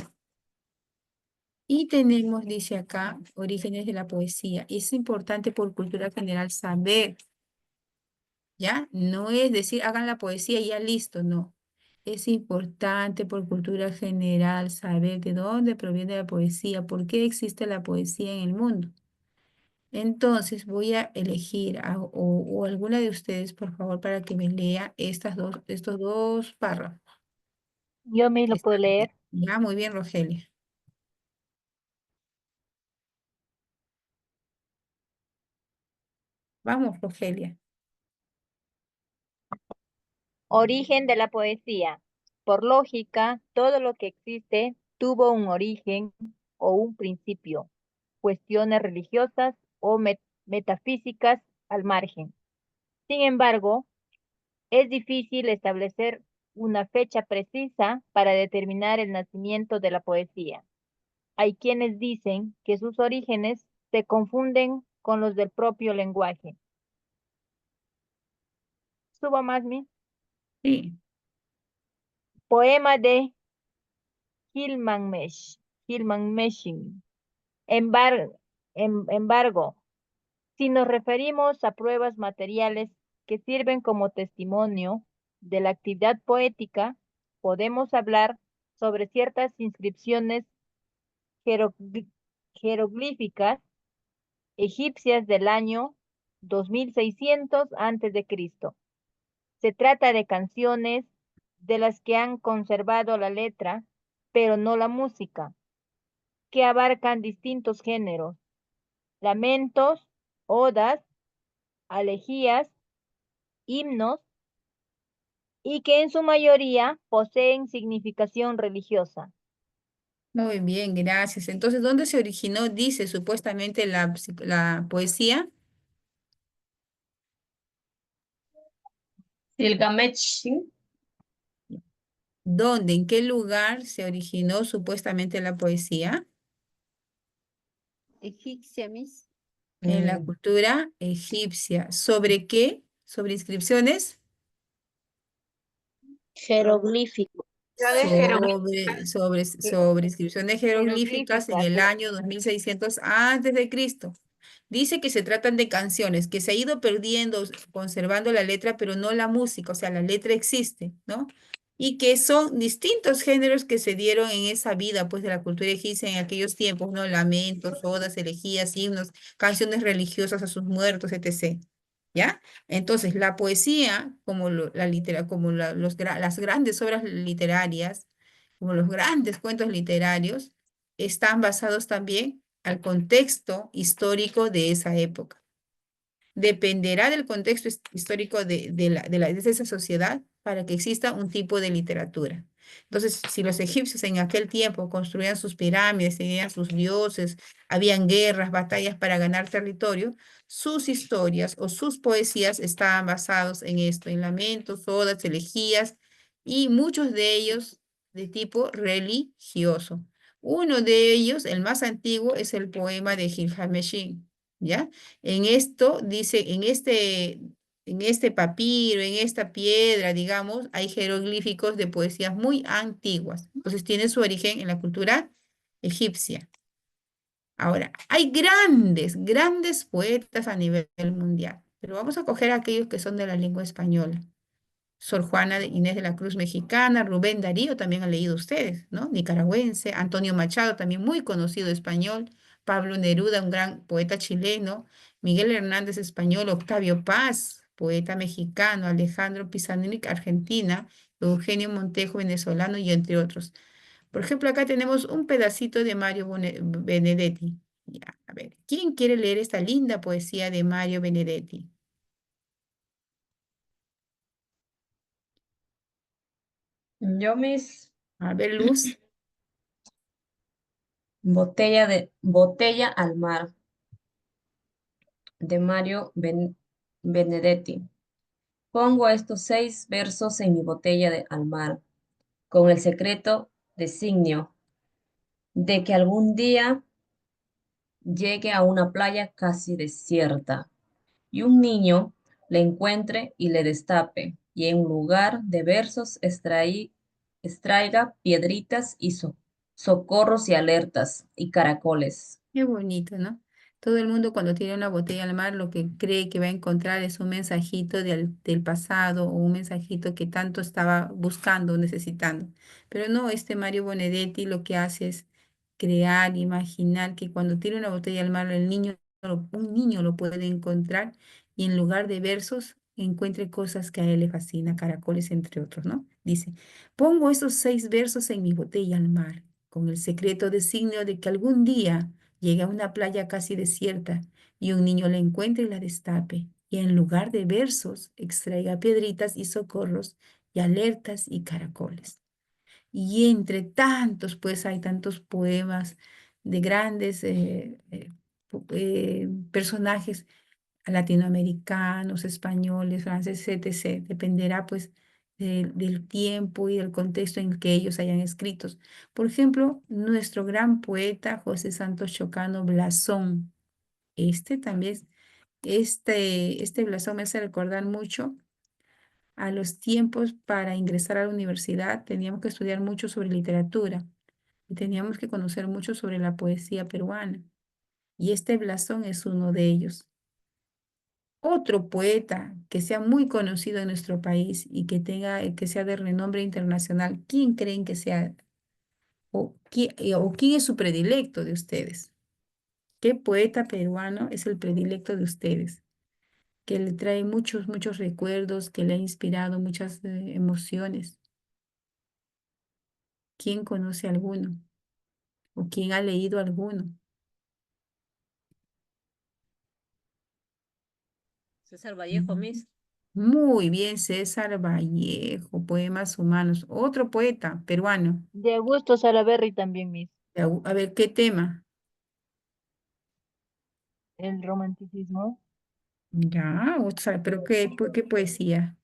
Speaker 1: Y tenemos, dice acá, orígenes de la poesía. Es importante por cultura general saber, ¿ya? No es decir, hagan la poesía y ya listo, no. Es importante por cultura general saber de dónde proviene la poesía, por qué existe la poesía en el mundo. Entonces voy a elegir o alguna de ustedes, por favor, para que me lea estos dos párrafos.
Speaker 10: Yo me lo puedo leer.
Speaker 1: Ya, muy bien, Rogelia. Vamos, Rogelia.
Speaker 10: Origen de la poesía. Por lógica, todo lo que existe tuvo un origen o un principio, cuestiones religiosas o metafísicas al margen. Sin embargo, es difícil establecer una fecha precisa para determinar el nacimiento de la poesía. Hay quienes dicen que sus orígenes se confunden con los del propio lenguaje. Suba más mi
Speaker 1: Sí.
Speaker 10: poema de Gilgamesh. Embargo, si nos referimos a pruebas materiales que sirven como testimonio de la actividad poética, podemos hablar sobre ciertas inscripciones jeroglíficas egipcias del año 2600 a.C. Se trata de canciones de las que han conservado la letra, pero no la música, que abarcan distintos géneros: lamentos, odas, elegías, himnos, y que en su mayoría poseen significación religiosa.
Speaker 1: Muy bien, gracias. Entonces, ¿dónde se originó, dice supuestamente la poesía?
Speaker 4: Gilgamesh, ¿sí?
Speaker 1: ¿Dónde, en qué lugar se originó supuestamente la poesía?
Speaker 6: Egipcia, Miss.
Speaker 1: En la cultura egipcia. ¿Sobre qué? ¿Sobre inscripciones?
Speaker 7: Jeroglífico.
Speaker 1: Sobre inscripciones jeroglíficas en el
Speaker 10: Jeroglíficas.
Speaker 1: año 2600 antes de Cristo. Dice que se tratan de canciones, que se ha ido perdiendo, conservando la letra, pero no la música, o sea, la letra existe, ¿no? Y que son distintos géneros que se dieron en esa vida, pues, de la cultura egipcia en aquellos tiempos, ¿no? Lamentos, odas, elegías, himnos, canciones religiosas a sus muertos, etc. ¿Ya? Entonces, la poesía, como las grandes obras literarias, como los grandes cuentos literarios, están basados también al contexto histórico de esa época. Dependerá del contexto histórico de esa sociedad para que exista un tipo de literatura. Entonces, si los egipcios en aquel tiempo construían sus pirámides, tenían sus dioses, habían guerras, batallas para ganar territorio, sus historias o sus poesías estaban basados en esto, en lamentos, odas, elegías, y muchos de ellos de tipo religioso. Uno de ellos, el más antiguo, es el poema de Gilgamesh, ¿ya? En esto dice, en este papiro, en esta piedra, digamos, hay jeroglíficos de poesías muy antiguas. Entonces tiene su origen en la cultura egipcia. Ahora, hay grandes, grandes poetas a nivel mundial, pero vamos a coger aquellos que son de la lengua española. Sor Juana Inés de la Cruz mexicana, Rubén Darío, también han leído ustedes, ¿no? Nicaragüense, Antonio Machado, también muy conocido español, Pablo Neruda, un gran poeta chileno, Miguel Hernández español, Octavio Paz, poeta mexicano, Alejandro Pizarnik, Argentina, Eugenio Montejo, venezolano, y entre otros. Por ejemplo, acá tenemos un pedacito de Mario Benedetti. Ya, a ver, ¿quién quiere leer esta linda poesía de Mario Benedetti?
Speaker 4: Yo mis
Speaker 1: A ver, Luz.
Speaker 4: Botella al mar, de Mario Benedetti. Pongo estos 6 versos en mi botella al mar, con el secreto designio de que algún día llegue a una playa casi desierta y un niño le encuentre y le destape, y en lugar de versos extraiga piedritas y socorros y alertas y caracoles.
Speaker 1: Qué bonito, ¿no? Todo el mundo cuando tira una botella al mar lo que cree que va a encontrar es un mensajito del pasado o un mensajito que tanto estaba buscando o necesitando. Pero no, este Mario Bonedetti lo que hace es crear, imaginar que cuando tira una botella al mar un niño lo puede encontrar y en lugar de versos encuentre cosas que a él le fascina, caracoles entre otros, ¿no? Dice, pongo esos 6 versos en mi botella al mar con el secreto designio de que algún día llegue a una playa casi desierta y un niño la encuentre y la destape, y en lugar de versos extraiga piedritas y socorros y alertas y caracoles. Y entre tantos, pues hay tantos poemas de grandes personajes latinoamericanos, españoles, franceses, etc. Dependerá pues del tiempo y del contexto en que ellos hayan escritos. Por ejemplo, nuestro gran poeta José Santos Chocano Blasón. Este también, este blasón me hace recordar mucho a los tiempos para ingresar a la universidad. Teníamos que estudiar mucho sobre literatura y teníamos que conocer mucho sobre la poesía peruana. Y este blasón es uno de ellos. Otro poeta que sea muy conocido en nuestro país y que sea de renombre internacional, ¿quién creen que sea o quién es su predilecto de ustedes? ¿Qué poeta peruano es el predilecto de ustedes? Que le trae muchos, muchos recuerdos, que le ha inspirado muchas emociones. ¿Quién conoce alguno? ¿O quién ha leído alguno?
Speaker 11: César Vallejo, Miss.
Speaker 1: Muy bien, César Vallejo, Poemas Humanos. Otro poeta peruano.
Speaker 10: De Augusto Salaverry también, Miss.
Speaker 1: A ver, ¿qué tema?
Speaker 10: El romanticismo.
Speaker 1: Ya, pero ¿qué poesía?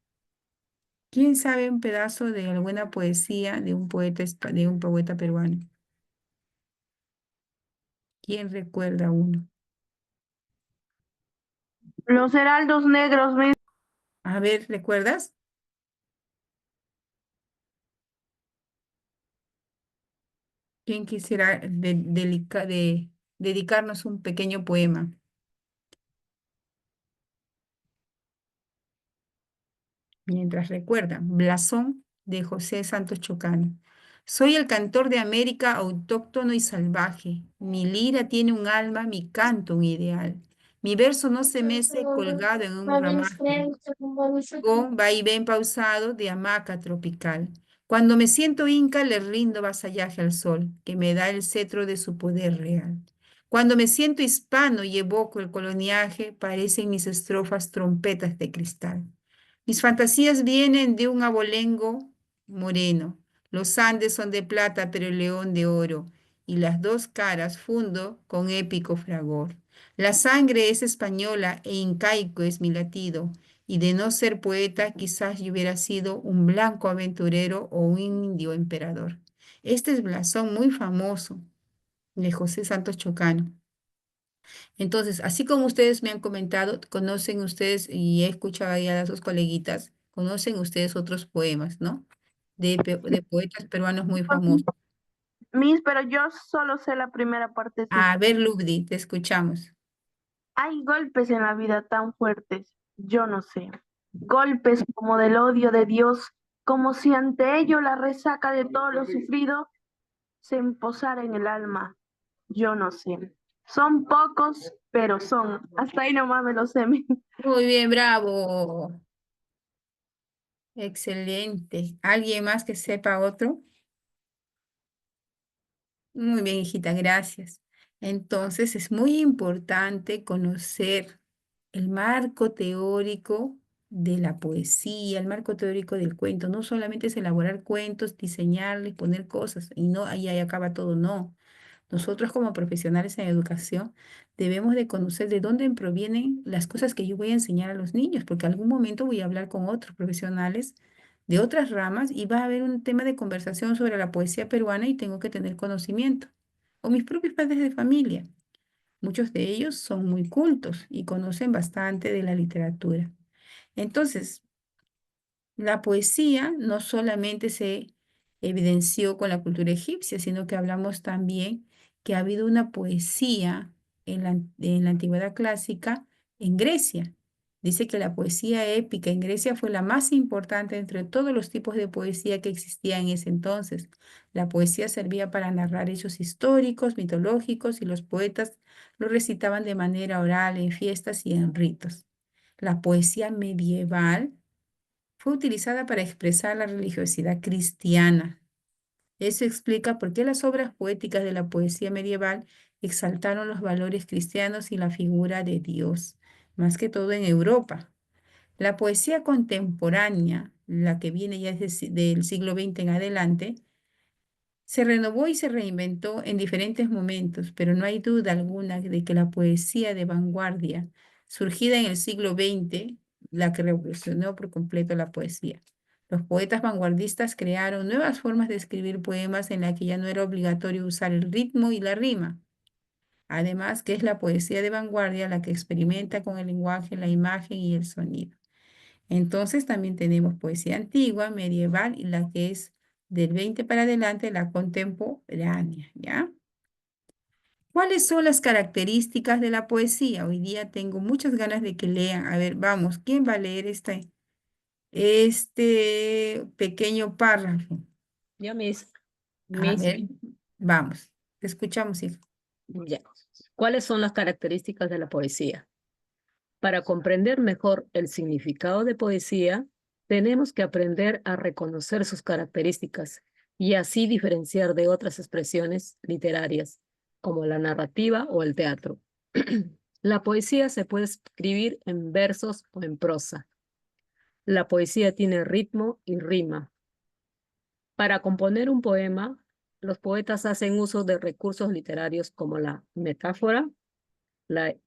Speaker 1: ¿Quién sabe un pedazo de alguna poesía de un de un poeta peruano? ¿Quién recuerda uno?
Speaker 8: Los heraldos negros, Miss.
Speaker 1: A ver, ¿recuerdas? ¿Quién quisiera dedicarnos un pequeño poema? Mientras recuerdan, Blasón de José Santos Chocano. Soy el cantor de América autóctono y salvaje. Mi lira tiene un alma, mi canto un ideal. Mi verso no se mece colgado en un ramaje, con vaivén pausado de hamaca tropical. Cuando me siento inca, le rindo vasallaje al sol, que me da el cetro de su poder real. Cuando me siento hispano y evoco el coloniaje, parecen mis estrofas trompetas de cristal. Mis fantasías vienen de un abolengo moreno. Los Andes son de plata, pero el león de oro, y las dos caras fundo con épico fragor. La sangre es española e incaico es mi latido, y de no ser poeta, quizás yo hubiera sido un blanco aventurero o un indio emperador. Este es blasón muy famoso de José Santos Chocano. Entonces, así como ustedes me han comentado, conocen ustedes, y he escuchado ahí a sus coleguitas, conocen ustedes otros poemas, ¿no? De poetas peruanos muy famosos.
Speaker 8: Miss, pero yo solo sé la primera partecita.
Speaker 1: A ver, Lubdi, te escuchamos.
Speaker 8: Hay golpes en la vida tan fuertes, yo no sé. Golpes como del odio de Dios, como si ante ello la resaca de todo lo sufrido se posara en el alma, yo no sé. Son pocos, pero son. Hasta ahí nomás me lo sé.
Speaker 1: Muy bien, bravo. Excelente. ¿Alguien más que sepa otro? Muy bien, hijita, gracias. Entonces, es muy importante conocer el marco teórico de la poesía, el marco teórico del cuento. No solamente es elaborar cuentos, diseñarles, poner cosas, y no, ahí acaba todo, no. Nosotros como profesionales en educación debemos de conocer de dónde provienen las cosas que yo voy a enseñar a los niños, porque algún momento voy a hablar con otros profesionales de otras ramas y va a haber un tema de conversación sobre la poesía peruana y tengo que tener conocimiento. O mis propios padres de familia. Muchos de ellos son muy cultos y conocen bastante de la literatura. Entonces, la poesía no solamente se evidenció con la cultura egipcia, sino que hablamos también que ha habido una poesía en la antigüedad clásica en Grecia. Dice que la poesía épica en Grecia fue la más importante entre todos los tipos de poesía que existía en ese entonces. La poesía servía para narrar hechos históricos, mitológicos, y los poetas lo recitaban de manera oral en fiestas y en ritos. La poesía medieval fue utilizada para expresar la religiosidad cristiana. Eso explica por qué las obras poéticas de la poesía medieval exaltaron los valores cristianos y la figura de Dios, más que todo en Europa. La poesía contemporánea, la que viene ya del siglo XX en adelante, se renovó y se reinventó en diferentes momentos, pero no hay duda alguna de que la poesía de vanguardia, surgida en el siglo XX, la que revolucionó por completo la poesía. Los poetas vanguardistas crearon nuevas formas de escribir poemas en las que ya no era obligatorio usar el ritmo y la rima. Además, que es la poesía de vanguardia la que experimenta con el lenguaje, la imagen y el sonido. Entonces también tenemos poesía antigua, medieval y la que es del 20 para adelante, la contemporánea, ¿ya? ¿Cuáles son las características de la poesía? Hoy día tengo muchas ganas de que lean. A ver, vamos, ¿quién va a leer este pequeño párrafo?
Speaker 11: Yo, Miss.
Speaker 1: A
Speaker 11: Miss,
Speaker 1: ver, vamos, te escuchamos, hija.
Speaker 11: ya. ¿Cuáles son las características de la poesía? Para comprender mejor el significado de poesía, tenemos que aprender a reconocer sus características y así diferenciar de otras expresiones literarias, como la narrativa o el teatro. La poesía se puede escribir en versos o en prosa. La poesía tiene ritmo y rima. Para componer un poema, los poetas hacen uso de recursos literarios como la metáfora, la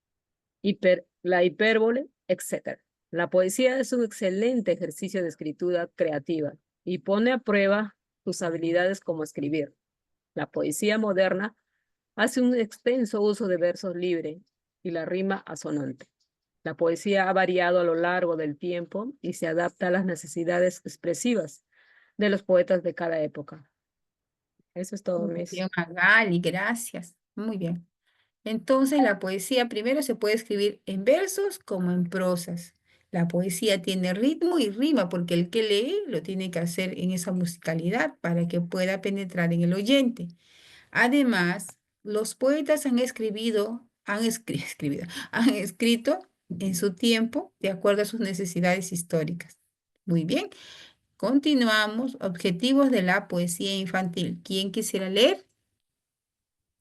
Speaker 11: la hipérbole, etc. La poesía es un excelente ejercicio de escritura creativa y pone a prueba tus habilidades como escribir. La poesía moderna hace un extenso uso de versos libre y la rima asonante. La poesía ha variado a lo largo del tiempo y se adapta a las necesidades expresivas de los poetas de cada época. Eso es todo,
Speaker 1: Muy
Speaker 11: Miss.
Speaker 1: bien, Magali, gracias. Muy bien. Entonces, la poesía primero se puede escribir en versos como en prosas. La poesía tiene ritmo y rima porque el que lee lo tiene que hacer en esa musicalidad para que pueda penetrar en el oyente. Además, los poetas han escrito en su tiempo de acuerdo a sus necesidades históricas. Muy bien, continuamos. Objetivos de la poesía infantil. ¿Quién quisiera leer?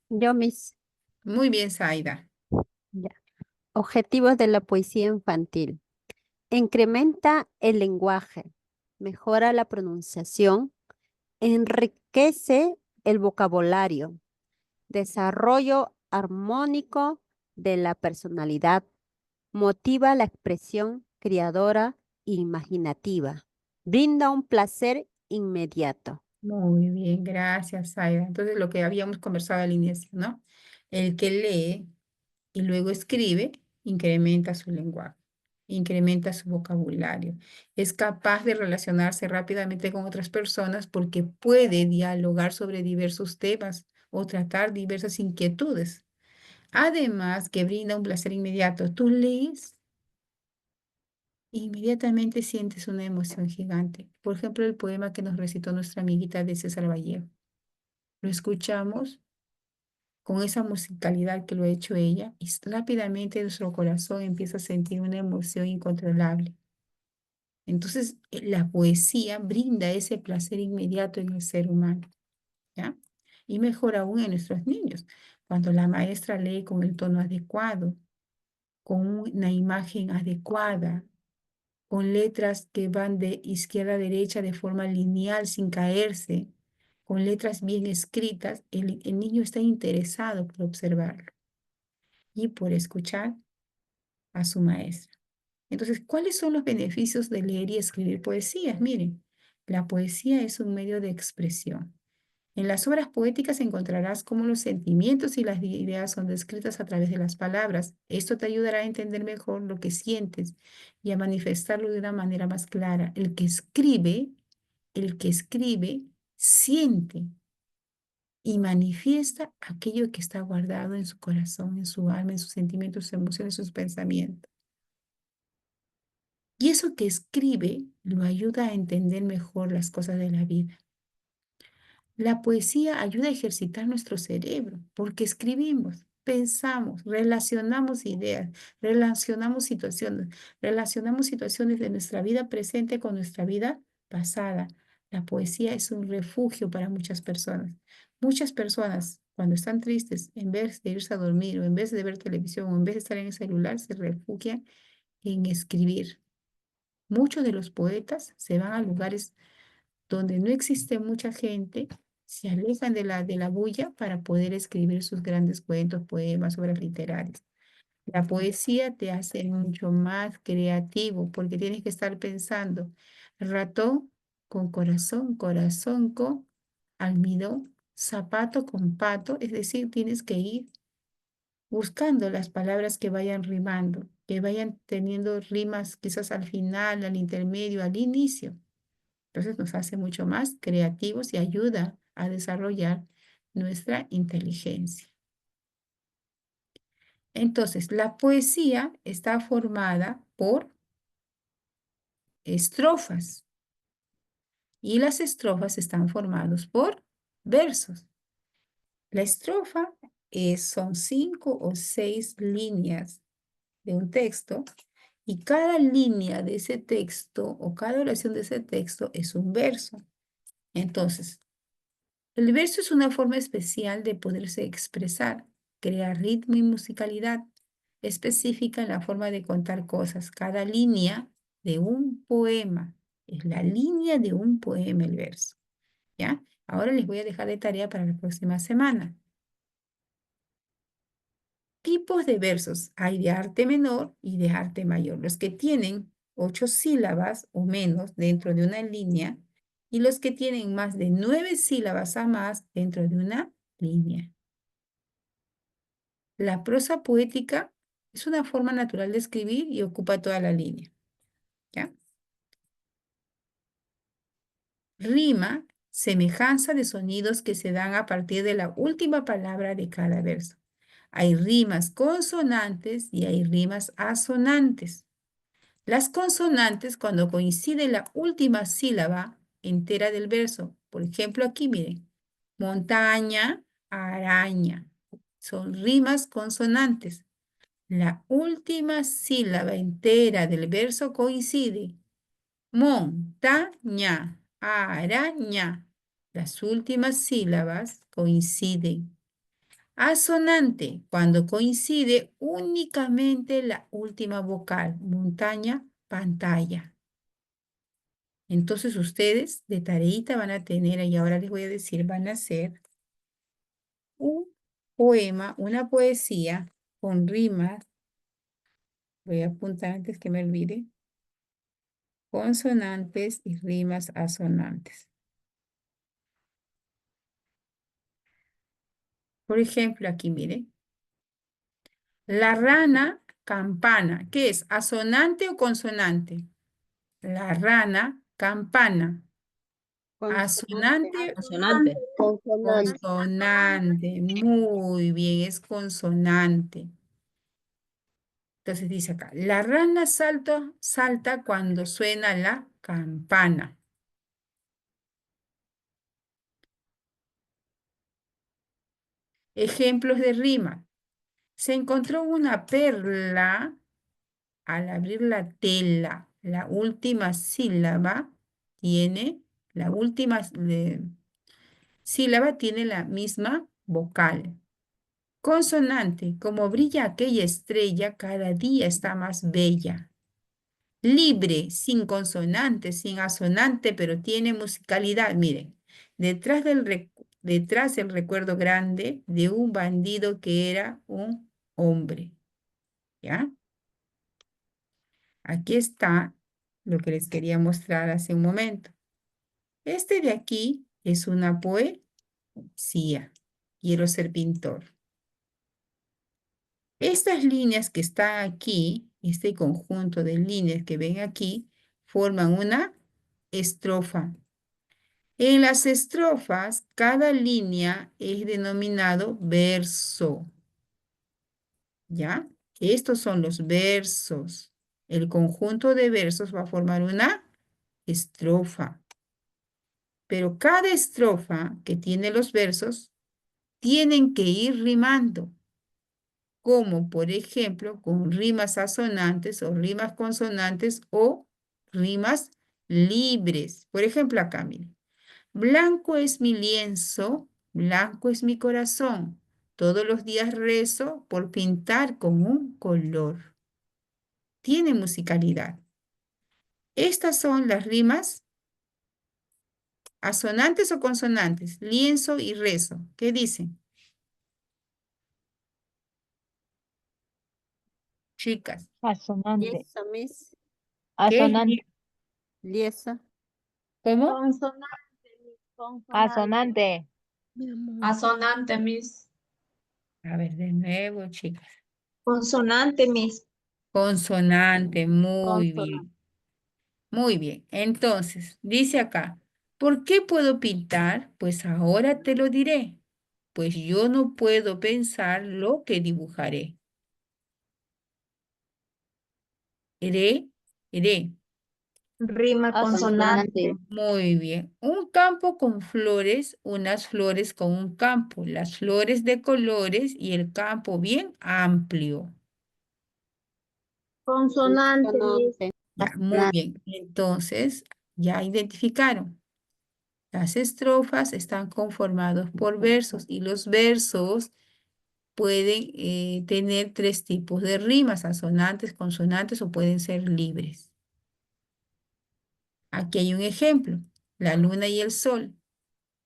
Speaker 12: Yo, Miss.
Speaker 1: Muy bien, Zaida.
Speaker 12: Ya. Objetivos de la poesía infantil. Incrementa el lenguaje, mejora la pronunciación, enriquece el vocabulario, desarrollo armónico de la personalidad, motiva la expresión creadora e imaginativa, brinda un placer inmediato.
Speaker 1: Muy bien, gracias, Zaida. Entonces, lo que habíamos conversado al inicio, ¿no? El que lee y luego escribe, incrementa su lenguaje, incrementa su vocabulario. Es capaz de relacionarse rápidamente con otras personas porque puede dialogar sobre diversos temas o tratar diversas inquietudes. Además, que brinda un placer inmediato. Tú lees, inmediatamente sientes una emoción gigante. Por ejemplo, el poema que nos recitó nuestra amiguita de César Vallejo. Lo escuchamos con esa musicalidad que lo ha hecho ella y rápidamente nuestro corazón empieza a sentir una emoción incontrolable. Entonces, la poesía brinda ese placer inmediato en el ser humano, ¿ya? Y mejor aún en nuestros niños, cuando la maestra lee con el tono adecuado, con una imagen adecuada, con letras que van de izquierda a derecha de forma lineal sin caerse, con letras bien escritas, el niño está interesado por observarlo y por escuchar a su maestra. Entonces, ¿cuáles son los beneficios de leer y escribir poesías? Miren, la poesía es un medio de expresión. En las obras poéticas encontrarás cómo los sentimientos y las ideas son descritas a través de las palabras. Esto te ayudará a entender mejor lo que sientes y a manifestarlo de una manera más clara. El que escribe, siente y manifiesta aquello que está guardado en su corazón, en su alma, en sus sentimientos, sus emociones, sus pensamientos. Y eso que escribe lo ayuda a entender mejor las cosas de la vida. La poesía ayuda a ejercitar nuestro cerebro porque escribimos, pensamos, relacionamos ideas, relacionamos situaciones de nuestra vida presente con nuestra vida pasada. La poesía es un refugio para muchas personas. Muchas personas, cuando están tristes, en vez de irse a dormir o en vez de ver televisión o en vez de estar en el celular, se refugian en escribir. Muchos de los poetas se van a lugares donde no existe mucha gente, se alejan de la bulla para poder escribir sus grandes cuentos, poemas, obras literarias. La poesía te hace mucho más creativo porque tienes que estar pensando ratón con corazón, corazón con almidón, zapato con pato, es decir, tienes que ir buscando las palabras que vayan rimando, que vayan teniendo rimas quizás al final, al intermedio, al inicio. Entonces nos hace mucho más creativos y ayuda a desarrollar nuestra inteligencia. Entonces, la poesía está formada por estrofas y las estrofas están formadas por versos. La estrofa son 5 o 6 líneas de un texto y cada línea de ese texto o cada oración de ese texto es un verso. Entonces, el verso es una forma especial de poderse expresar, crear ritmo y musicalidad específica en la forma de contar cosas. Cada línea de un poema es la línea de un poema el verso. ¿Ya? Ahora les voy a dejar de tarea para la próxima semana. Tipos de versos hay de arte menor y de arte mayor. Los que tienen 8 sílabas o menos dentro de una línea y los que tienen más de 9 sílabas a más dentro de una línea. La prosa poética es una forma natural de escribir y ocupa toda la línea. ¿Ya? Rima, semejanza de sonidos que se dan a partir de la última palabra de cada verso. Hay rimas consonantes y hay rimas asonantes. Las consonantes cuando coincide la última sílaba entera del verso. Por ejemplo, aquí miren. Montaña, araña. Son rimas consonantes. La última sílaba entera del verso coincide. Montaña, araña. Las últimas sílabas coinciden. Asonante, cuando coincide únicamente la última vocal. Montaña, pantalla. Entonces ustedes de tareita van a tener, y ahora les voy a decir, van a hacer un poema, una poesía con rimas. Voy a apuntar antes que me olvide. Consonantes y rimas asonantes. Por ejemplo, aquí miren. La rana campana. ¿Qué es? ¿Asonante o consonante? La rana campana. Asonante,
Speaker 11: Consonante.
Speaker 1: consonante. Muy bien, es consonante. Entonces dice acá, la rana salta cuando suena la campana. Ejemplos de rima. Se encontró una perla al abrir la tela. La última sílaba tiene, la última sílaba tiene la misma vocal. Consonante, como brilla aquella estrella, cada día está más bella. Libre, sin consonante, sin asonante, pero tiene musicalidad. Miren, detrás el recuerdo grande de un bandido que era un hombre. ¿Ya? Aquí está lo que les quería mostrar hace un momento. Este de aquí es una poesía. Quiero ser pintor. Estas líneas que están aquí, este conjunto de líneas que ven aquí, forman una estrofa. En las estrofas, cada línea es denominado verso. ¿Ya? Estos son los versos. El conjunto de versos va a formar una estrofa. Pero cada estrofa que tiene los versos tienen que ir rimando, como por ejemplo con rimas asonantes o rimas consonantes o rimas libres. Por ejemplo acá, miren. Blanco es mi lienzo, blanco es mi corazón. Todos los días rezo por pintar con un color. Tiene musicalidad. Estas son las rimas asonantes o consonantes, lienzo y rezo. ¿Qué dicen? Chicas,
Speaker 10: Asonante.
Speaker 12: Liesa, Miss.
Speaker 1: ¿qué es
Speaker 10: Asonante.
Speaker 12: Liesa.
Speaker 1: ¿Cómo?
Speaker 10: Asonante.
Speaker 4: Asonante, Miss.
Speaker 1: A ver, de nuevo, chicas.
Speaker 13: Consonante, Miss.
Speaker 1: Consonante, muy
Speaker 12: Consonante.
Speaker 1: bien. Muy bien. Entonces, dice acá, ¿por qué puedo pintar? Pues ahora te lo diré. Pues yo no puedo pensar lo que dibujaré. Ere, ere.
Speaker 13: Rima consonante.
Speaker 1: Muy bien. Un campo con flores, unas flores con un campo, las flores de colores y el campo bien amplio.
Speaker 13: Consonante, Miss.
Speaker 12: Consonante.
Speaker 1: Ya, muy bien. Entonces, ya identificaron. Las estrofas están conformados por versos y los versos pueden tener tres tipos de rimas, asonantes, consonantes o pueden ser libres. Aquí hay un ejemplo, la luna y el sol.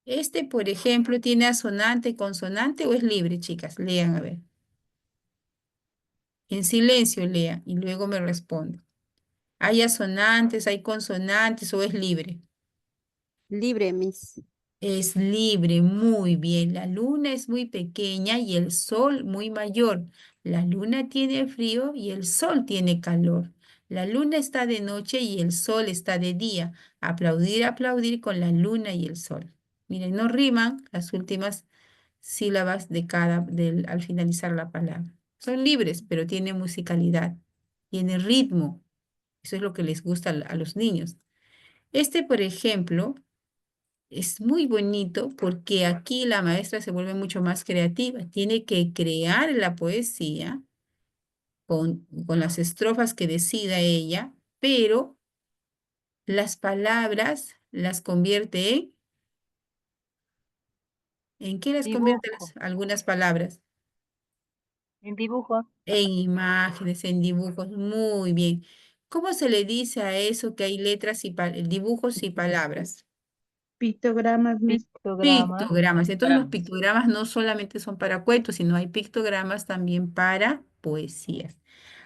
Speaker 1: Este, por ejemplo, ¿tiene asonante, consonante o es libre, chicas? Lean a ver. En silencio lean y luego me responden. ¿Hay asonantes, hay consonantes o es libre?
Speaker 12: Libre, Miss.
Speaker 1: Es libre, muy bien. La luna es muy pequeña y el sol muy mayor. La luna tiene frío y el sol tiene calor. La luna está de noche y el sol está de día. Aplaudir, aplaudir con la luna y el sol. Miren, no riman las últimas sílabas de al finalizar la palabra. Son libres, pero tienen musicalidad, tiene ritmo. Eso es lo que les gusta a los niños. Este, por ejemplo, es muy bonito porque aquí la maestra se vuelve mucho más creativa. Tiene que crear la poesía con las estrofas que decida ella, pero las palabras las convierte ¿en qué las convierte
Speaker 10: Dibujo.
Speaker 1: algunas palabras?
Speaker 10: En dibujo.
Speaker 1: En imágenes, en dibujos, muy bien. ¿Cómo se le dice a eso que hay letras y dibujos y palabras?
Speaker 9: Pictogramas, Miss.
Speaker 10: Pictogramas.
Speaker 1: Pictogramas. Entonces los pictogramas no solamente son para cuentos, sino hay pictogramas también para poesías.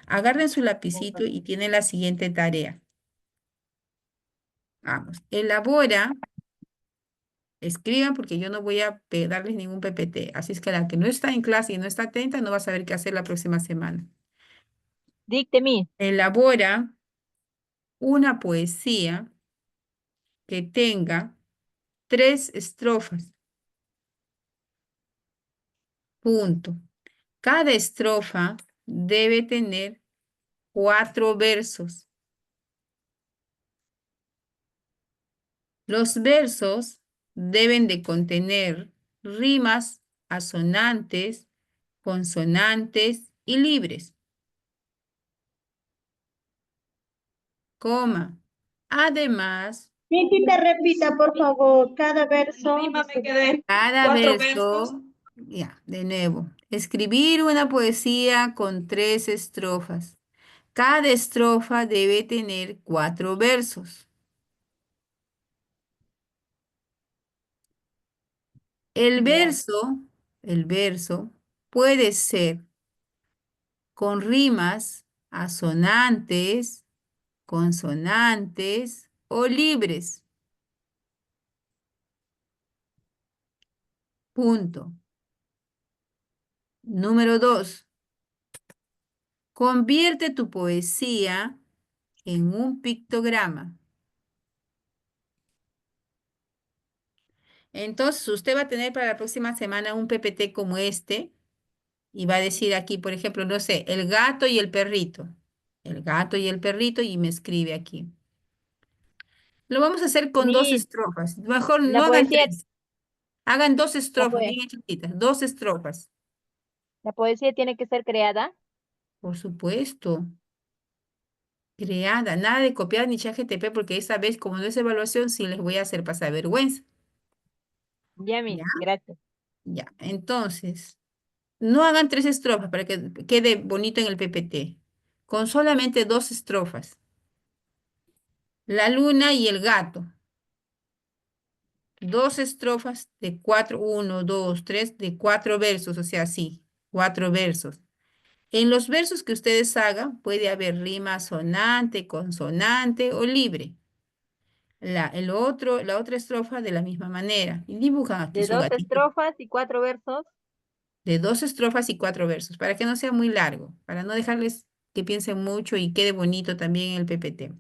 Speaker 1: Agarren su lapicito y tienen la siguiente tarea. Vamos, elabora, escriban porque yo no voy a darles ningún PPT. Así es que la que no está en clase y no está atenta no va a saber qué hacer la próxima semana.
Speaker 10: Dicte, Miss.
Speaker 1: Elabora una poesía que tenga 3 estrofas. Punto. Cada estrofa debe tener 4 versos. Los versos deben de contener rimas asonantes, consonantes y libres. Coma. Además,
Speaker 13: Miki, te repita, por favor, cada verso.
Speaker 1: cada
Speaker 13: 4 versos.
Speaker 1: verso, ya, de nuevo, escribir una poesía con 3 estrofas. Cada estrofa debe tener 4 versos. El
Speaker 10: Ya.
Speaker 1: el verso puede ser con rimas asonantes, consonantes o libres. Punto. Número 2. Convierte tu poesía en un pictograma. Entonces, usted va a tener para la próxima semana un PPT como este y va a decir aquí, por ejemplo, no sé, el gato y el perrito. El gato y el perrito y me escribe aquí. Lo vamos a hacer con 2
Speaker 10: Miss,
Speaker 1: estrofas. Mejor
Speaker 10: la
Speaker 1: no hagan
Speaker 10: poesía,
Speaker 1: 3. Hagan 2
Speaker 10: la,
Speaker 1: estrofas,
Speaker 10: poe-
Speaker 1: bien chiquitas. 2 estrofas.
Speaker 10: la poesía tiene que ser creada.
Speaker 1: Por supuesto. Creada. Nada de copiar ni ChatGPT porque esta vez, como no es evaluación, sí les voy a hacer pasar vergüenza.
Speaker 10: Ya, Miss,
Speaker 1: ¿Ya?
Speaker 10: gracias.
Speaker 1: Ya. Entonces, no hagan 3 estrofas para que quede bonito en el PPT. Con solamente 2 estrofas. La luna y el gato. 2 estrofas de 4, 1, 2, 3, de 4 versos, o sea, sí, 4 versos. En los versos que ustedes hagan puede haber rima sonante, consonante o libre. La otra estrofa de la misma manera. Y dibujan aquí
Speaker 10: De
Speaker 1: su
Speaker 10: 2
Speaker 1: gatito.
Speaker 10: estrofas y 4 versos.
Speaker 1: De 2 estrofas y 4 versos, para que no sea muy largo, para no dejarles que piensen mucho y quede bonito también en el PPT.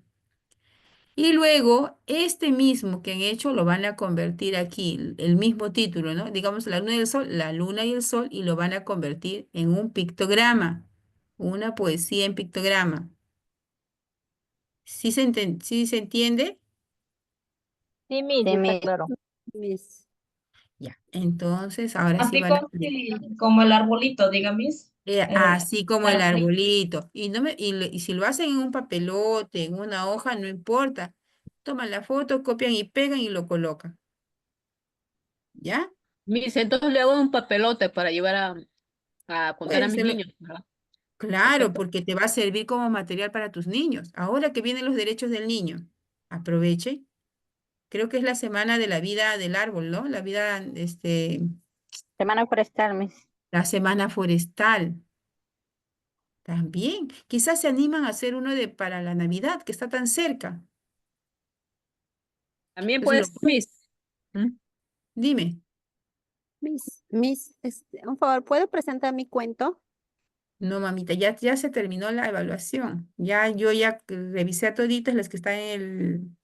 Speaker 1: Y luego, este mismo que han hecho lo van a convertir aquí, el mismo título, ¿no? Digamos, la luna y el sol, la luna y el sol, y lo van a convertir en un pictograma, una poesía en pictograma. ¿Sí se entiende?
Speaker 10: Sí, Miss,
Speaker 12: Sí,
Speaker 10: está
Speaker 12: Miss.
Speaker 10: claro.
Speaker 1: Ya. Entonces, ahora sí
Speaker 4: Así
Speaker 1: van a
Speaker 4: como el arbolito, diga, Miss.
Speaker 1: así como el
Speaker 4: Arbolito.
Speaker 1: arbolito. Y si lo hacen en un papelote, en una hoja, no importa. Toman la foto, copian y pegan y lo colocan. ¿Ya?
Speaker 11: Miss, entonces le hago un papelote para llevar a contar a
Speaker 1: Pues,
Speaker 11: mis niños, ¿verdad?
Speaker 1: claro,
Speaker 11: Perfecto.
Speaker 1: porque te va a servir como material para tus niños. Ahora que vienen los derechos del niño, aproveche. Creo que es la semana de la vida del árbol, ¿no? La vida,
Speaker 12: Semana forestal, Miss.
Speaker 1: la semana forestal. También. Quizás se animan a hacer uno para la Navidad, que está tan cerca.
Speaker 11: También
Speaker 1: Entonces,
Speaker 11: puede ser, Miss. ¿Mm?
Speaker 1: dime.
Speaker 12: Miss, un favor, ¿puedo presentar mi cuento?
Speaker 1: No, mamita, ya se terminó la evaluación. Yo revisé a toditas las que están en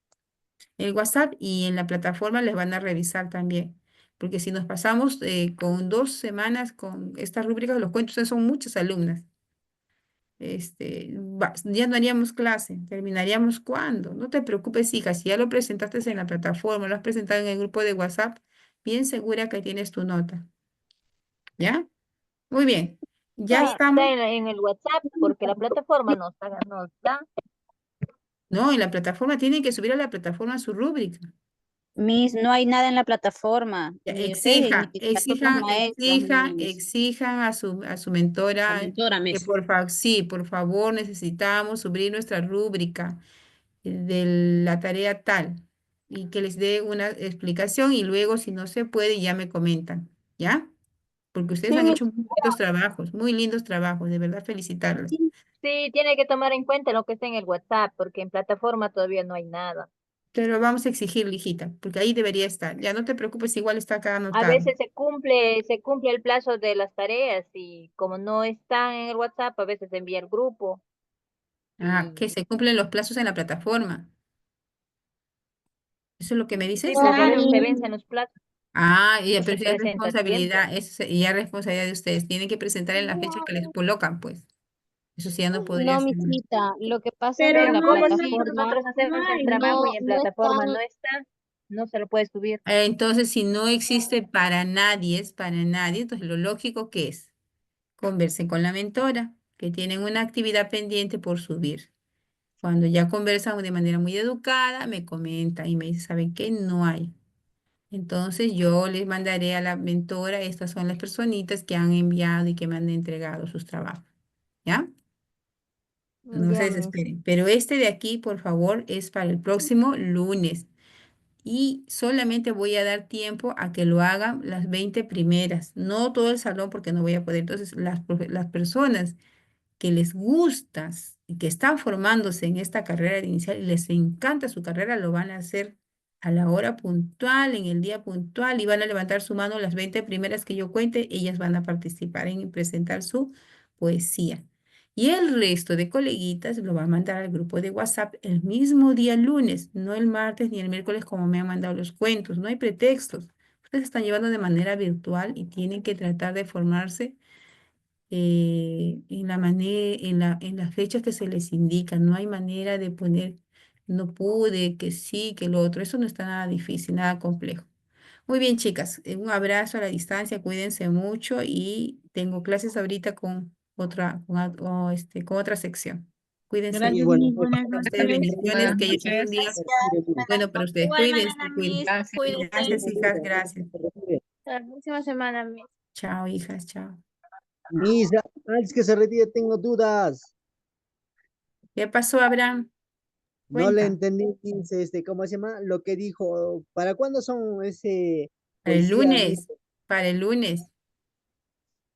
Speaker 1: el WhatsApp y en la plataforma les van a revisar también. Porque si nos pasamos con 2 semanas con estas rúbricas, los cuentos son muchas alumnas. Ya no haríamos clase. ¿Terminaríamos cuándo? No te preocupes, hija. Si ya lo presentaste en la plataforma, lo has presentado en el grupo de WhatsApp, bien segura que tienes tu nota. ¿Ya? Muy bien. Ya
Speaker 10: Está
Speaker 1: estamos.
Speaker 10: en el WhatsApp porque la plataforma nos da.
Speaker 1: No, en la plataforma tienen que subir a la plataforma su rúbrica.
Speaker 12: Miss, no hay nada en la plataforma,
Speaker 1: Ya,
Speaker 12: ni ustedes, ni las otras maestras, Miss.
Speaker 1: exijan a su
Speaker 11: La
Speaker 1: mentora
Speaker 11: mentora,
Speaker 1: que
Speaker 11: Miss.
Speaker 1: sí, por favor, necesitamos subir nuestra rúbrica de la tarea tal y que les dé una explicación y luego si no se puede ya me comentan, ¿ya? Porque ustedes
Speaker 12: Sí,
Speaker 1: han
Speaker 12: Miss.
Speaker 1: hecho muy lindos trabajos, de verdad felicitarlos.
Speaker 10: Sí, tiene que tomar en cuenta lo que está en el WhatsApp porque en plataforma todavía no hay nada.
Speaker 1: Pero vamos a exigirle, hijita, porque ahí debería estar. Ya no te preocupes, igual está acá
Speaker 10: A
Speaker 1: anotado.
Speaker 10: veces se cumple el plazo de las tareas y como no están en el WhatsApp, a veces se envía el grupo
Speaker 1: Que
Speaker 10: y
Speaker 1: se cumplen los plazos en la plataforma. ¿Eso es lo que me
Speaker 10: sí,
Speaker 1: dices?
Speaker 10: porque a veces se vencen los plazos
Speaker 1: Ya,
Speaker 10: y se
Speaker 1: pero eso ya es
Speaker 10: presenta a tiempo.
Speaker 1: responsabilidad, ya es responsabilidad de ustedes. Tienen que presentar en la fecha que les colocan, pues. Eso sí ya no podría
Speaker 12: No,
Speaker 1: ser.
Speaker 12: Misita, lo que pasa es
Speaker 10: Pero
Speaker 12: que la
Speaker 10: como si
Speaker 12: plataforma
Speaker 10: nosotros hacemos el trabajo y en
Speaker 12: no
Speaker 10: plataforma
Speaker 12: está.
Speaker 10: no está, no se lo puede subir.
Speaker 1: Entonces, si no existe para nadie, es para nadie, entonces lo lógico que es, conversen con la mentora, que tienen una actividad pendiente por subir. Cuando ya conversan de manera muy educada, me comenta y me dice, ¿saben qué? No hay. Entonces yo les mandaré a la mentora, estas son las personitas que han enviado y que me han entregado sus trabajos. ¿Ya? No se
Speaker 10: Ya, Miss.
Speaker 1: desesperen. Pero este de aquí, por favor, es para el próximo lunes. Y solamente voy a dar tiempo a que lo hagan las 20 primeras. No todo el salón porque no voy a poder. Entonces, las personas que les gustas y que están formándose en esta carrera inicial y les encanta su carrera, lo van a hacer a la hora puntual, en el día puntual, y van a levantar su mano las 20 primeras que yo cuente, ellas van a participar en presentar su poesía. Y el resto de coleguitas lo va a mandar al grupo de WhatsApp el mismo día lunes, no el martes ni el miércoles como me han mandado los cuentos, no hay pretextos. Ustedes están llevando de manera virtual y tienen que tratar de formarse en la manera, en las fechas que se les indican. No hay manera de poner no pude, que sí, que lo otro. Eso no está nada difícil, nada complejo. Muy bien, chicas. Un abrazo a la distancia, cuídense mucho y tengo clases ahorita con otra sección. Cuídense
Speaker 9: Gracias,
Speaker 1: mucho.
Speaker 9: Miss. Buenas
Speaker 1: A
Speaker 9: noches.
Speaker 1: ustedes bendiciones,
Speaker 11: Buenas
Speaker 1: que haya sido un
Speaker 11: noches.
Speaker 1: día bueno para ustedes.
Speaker 13: Igual
Speaker 1: Cuídense,
Speaker 13: mañana,
Speaker 1: cuídense.
Speaker 13: Miss.
Speaker 11: Gracias.
Speaker 13: Cuídese.
Speaker 1: Gracias, hijas, gracias.
Speaker 13: La próxima semana, Miss.
Speaker 1: Chao, hijas, chao.
Speaker 14: Misa, antes que se retire, tengo dudas.
Speaker 1: ¿Qué pasó, Abraham?
Speaker 14: No le
Speaker 1: Cuenta.
Speaker 14: entendí, Miss, ¿cómo se llama? Lo que dijo. ¿Para cuándo son ese
Speaker 1: Para el
Speaker 14: poesía, Miss?
Speaker 1: lunes, para el lunes.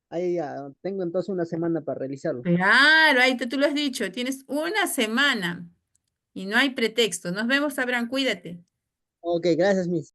Speaker 14: Ahí ya, tengo entonces una semana para realizarlo.
Speaker 1: Claro, ahí tú lo has dicho, tienes una semana y no hay pretexto. Nos vemos, Abraham, cuídate.
Speaker 14: Ok, gracias, Miss.